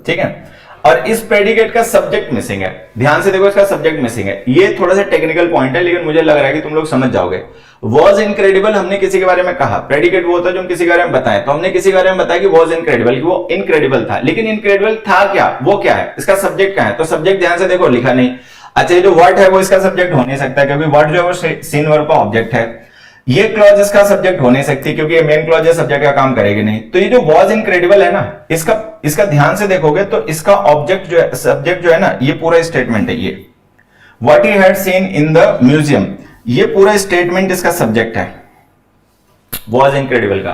ठीक है, और इस प्रेडिकेट का सब्जेक्ट मिसिंग है। ध्यान से देखो, इसका सब्जेक्ट मिसिंग है। ये थोड़ा सा टेक्निकल पॉइंट है लेकिन मुझे लग रहा है कि तुम लोग समझ जाओगे। वाज इनक्रेडिबल हमने किसी के बारे में कहा, प्रेडिकेट वो होता है जो हम किसी के बारे में बताएं, तो हमने किसी के बारे में बताया कि वाज इनक्रेडिबल, कि वो इनक्रेडिबल था। लेकिन इनक्रेडिबल था क्या, वो क्या है, इसका सब्जेक्ट क्या है? तो सब्जेक्ट ध्यान से देखो लिखा नहीं। अच्छा, ये जो व्हाट है वो इसका सब्जेक्ट हो नहीं सकता क्योंकि व्हाट जो है वो सीन वर्ब का ऑब्जेक्ट है। ये क्लॉज इसका सब्जेक्ट हो नहीं सकती क्योंकि ये मेन क्लॉज है, सब्जेक्ट का काम करेगी नहीं। तो ये जो वाज इनक्रेडिबल है ना, इसका ध्यान से देखोगे तो इसका ऑब्जेक्ट जो है, सब्जेक्ट जो है ना, ये पूरा स्टेटमेंट है। ये what he had seen in the museum, ये पूरा स्टेटमेंट इसका सब्जेक्ट है वाज इनक्रेडिबल का।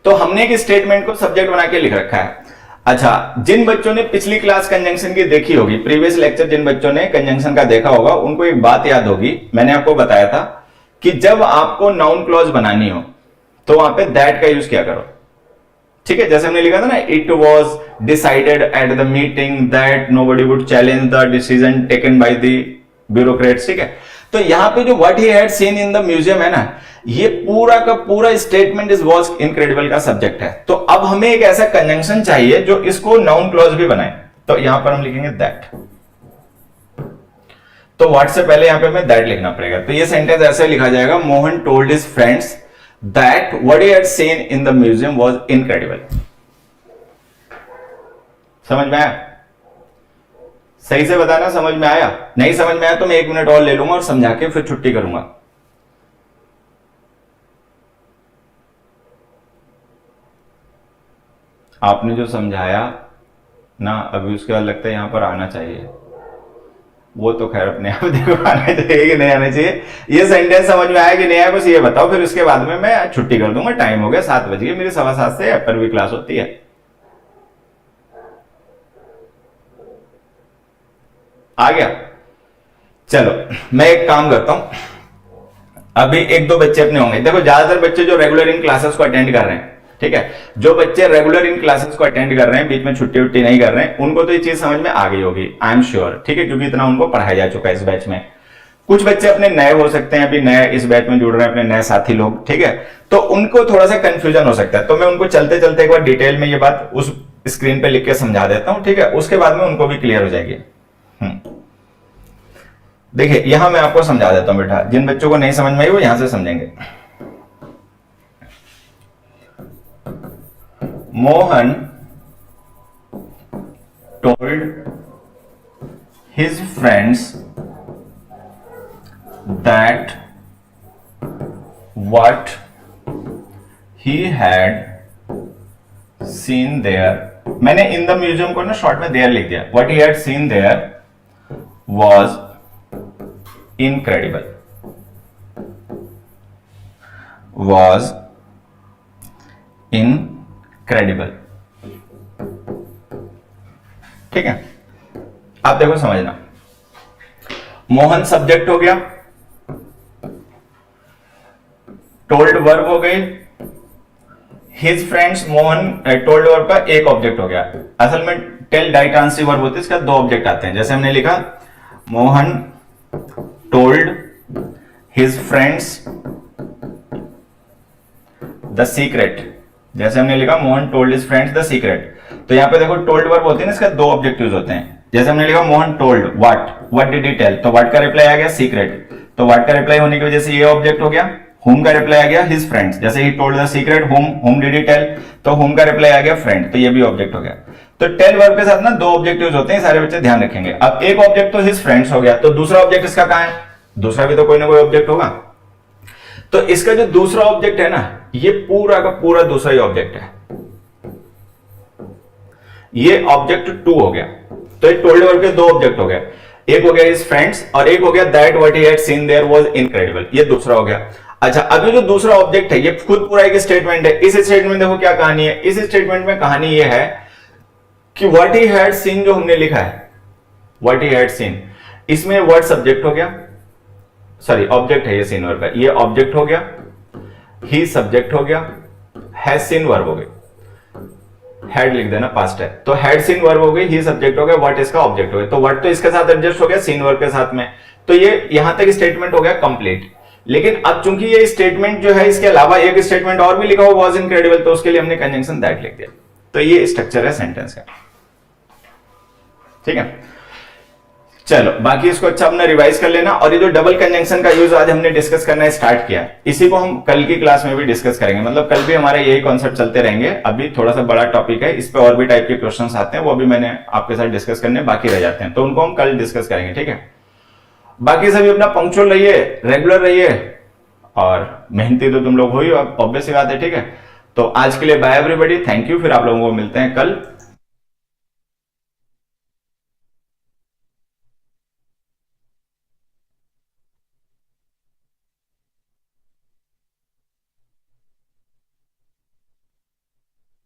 तो हमने एक स्टेटमेंट को सब्जेक्ट बना के लिख रखा है। अच्छा, जिन बच्चों ने पिछली क्लास कंजंक्शन की देखी होगी, प्रीवियस लेक्चर जिन बच्चों ने कंजंक्शन का देखा होगा, उनको एक बात याद होगी। मैंने आपको बताया था कि जब आपको नाउन क्लॉज बनानी हो तो वहां पे दैट का यूज किया करो। ठीक है, जैसे हमने लिखा था ना, it was decided at the meeting that nobody would challenge the decision taken by the bureaucrats. ठीक है, तो यहां पे जो what he had seen in the museum है ना, ये पूरा का पूरा स्टेटमेंट इज वाज इनक्रेडिबल का सब्जेक्ट है। तो अब हमें एक ऐसा कंजंक्शन चाहिए जो इसको नाउन क्लॉज भी बनाए। तो यहां पर हम लिखेंगे दैट। तो व्हाट से पहले यहां पे हमें दैट लिखना पड़ेगा। तो ये सेंटेंस ऐसे लिखा जाएगा, Mohan told his friends that what he had seen in the museum was incredible. समझ में आया? सही से बताना, समझ में आया? नहीं समझ में आया तो मैं 1 मिनट और ले लूंगा और समझा के फिर छुट्टी करूंगा। आपने जो समझाया ना अभी, उसके बाद लगता है यहां पर आना चाहिए। वो तो खैर अपने आप देखो आना चाहिए कि नहीं आना चाहिए। ये सेंटेंस समझ में आया कि नहीं आया बस ये बताओ, फिर उसके बाद में मैं छुट्टी कर दूंगा। टाइम हो गया 7 बज गए, मेरी 7:15 से अपर भी क्लास होती है। आ गया? चलो मैं एक काम करता हूं, अभी 1-2 बच्चे अपने होंगे। देखो ज्यादातर बच्चे जो रेगुलर इन क्लासेस को अटेंड कर रहे हैं ठीक है, जो बच्चे रेगुलर इन क्लासेस को अटेंड कर रहे हैं, बीच में छुट्टी उट्टी नहीं कर रहे हैं, उनको तो ये चीज समझ में आ गई होगी, आई एम श्योर, ठीक है, क्योंकि इतना उनको पढ़ाया जा चुका है इस बैच में। कुछ बच्चे अपने नए हो सकते हैं, अभी नए इस बैच में जुड़ रहे हैं, अपने नए साथी लोग, ठीक है, तो उनको थोड़ा सा कंफ्यूजन हो सकता है, तो मैं उनको चलते चलते एक बार डिटेल में ये बात उस स्क्रीन पे लिख के समझा देता हूं, ठीक है, उसके बाद में उनको भी क्लियर हो जाएगी। देखिए यहां मैं आपको समझा देता हूं बेटा, जिन बच्चों को नहीं समझ में आई वो यहां से समझेंगे। Mohan told his friends that what he had seen there, मैंने इन द म्यूजियम को ना शॉर्ट में देयर लिख दिया, what he had seen there was incredible, was incredible, ठीक है। आप देखो समझना, मोहन सब्जेक्ट हो गया, टोल्ड वर्ब हो गई, his friends Mohan told verb का एक ऑब्जेक्ट हो गया। असल में टेल डाई ट्रांसिटिव वर्ब होते हैं, इसका दो ऑब्जेक्ट आते हैं, जैसे हमने लिखा Mohan told his friends the secret, जैसे हमने लिखा Mohan told his friends the secret, तो यहां पे देखो टोल्ड वर्ब होते हैं ना, इसका दो ऑब्जेक्टिव्स होते हैं, जैसे हमने लिखा Mohan told what did he tell, तो व्हाट का रिप्लाई आ गया सीक्रेट, तो व्हाट का रिप्लाई होने की वजह से ये ऑब्जेक्ट हो गया। होम का रिप्लाई आ गया हिज फ्रेंड्स, जैसे ही told the secret whom did he tell, तो होम का रिप्लाई आ गया फ्रेंड, तो ये भी ऑब्जेक्ट हो गया। तो टेल वर्ब के साथ ना दो ऑब्जेक्टिव्स होते हैं, सारे बच्चे ध्यान रखेंगे। अब एक ऑब्जेक्ट तो हिज फ्रेंड्स हो गया, तो दूसरा ऑब्जेक्ट इसका कहां है, दूसरा भी तो कोई ना कोई ऑब्जेक्ट होगा, तो इसका जो दूसरा ऑब्जेक्ट है ना, ये पूरा का पूरा दूसरा ही ऑब्जेक्ट है, ये ऑब्जेक्ट 2 हो गया। तो ये टोल्ड वर्ब के दो ऑब्जेक्ट हो गए, एक हो गया हिज फ्रेंड्स और एक हो गया that what he had seen there was incredible, ये दूसरा हो गया। अच्छा, अभी जो दूसरा ऑब्जेक्ट है ये खुद पूरा एक स्टेटमेंट है। इस स्टेटमेंट देखो क्या कहानी है, इस स्टेटमेंट में कहानी ये है कि व्हाट ही हैड सीन जो हमने लिखा है, व्हाट ही हैड सीन, इसमें वर्ड सब्जेक्ट हो गया, सॉरी ऑब्जेक्ट है ये सीन वर्ब का, ये ऑब्जेक्ट हो गया, ही सब्जेक्ट हो गया, हैज सीन वर्ब हो गई, हेड लिख देना पास्ट है, तो हेड सीन वर्ब हो गई, ही सब्जेक्ट हो गया, व्हाट इसका ऑब्जेक्ट हो गया, तो व्हाट तो इसके साथ एडजस्ट हो गया सीन वर्ब के साथ में, तो ये यहां तक स्टेटमेंट हो गया कंप्लीट। लेकिन अब चूंकि ये स्टेटमेंट जो है इसके अलावा एक स्टेटमेंट और भी लिखा हुआ वाज इनक्रेडिबल, तो उसके लिए हमने कंजंक्शन दैट लिख दिया। तो ये स्ट्रक्चर है सेंटेंस का, ठीक है। चलो बाकी इसको अच्छा अपना रिवाइज कर लेना, और ये जो डबल कंजंक्शन का यूज आज हमने डिस्कस करना स्टार्ट किया, इसी को हम कल की क्लास में भी डिस्कस करेंगे, मतलब कल भी हमारे यही कॉन्सेप्ट चलते रहेंगे। अभी थोड़ा सा बड़ा टॉपिक है, इस पे और भी टाइप के क्वेश्चंस आते हैं, वो भी मैंने आपके साथ डिस्कस करने बाकी रह जाते हैं, तो उनको हम कल डिस्कस करेंगे, ठीक है। बाकी सभी अपना पंक्चुअल रहिए, रेगुलर रहिए, और मेहनती तो तुम लोग हो ही, ऑब्वियस बात है, ठीक है। तो आज के लिए बाय एवरीबॉडी, थैंक यू, फिर आप लोगों को मिलते हैं कल।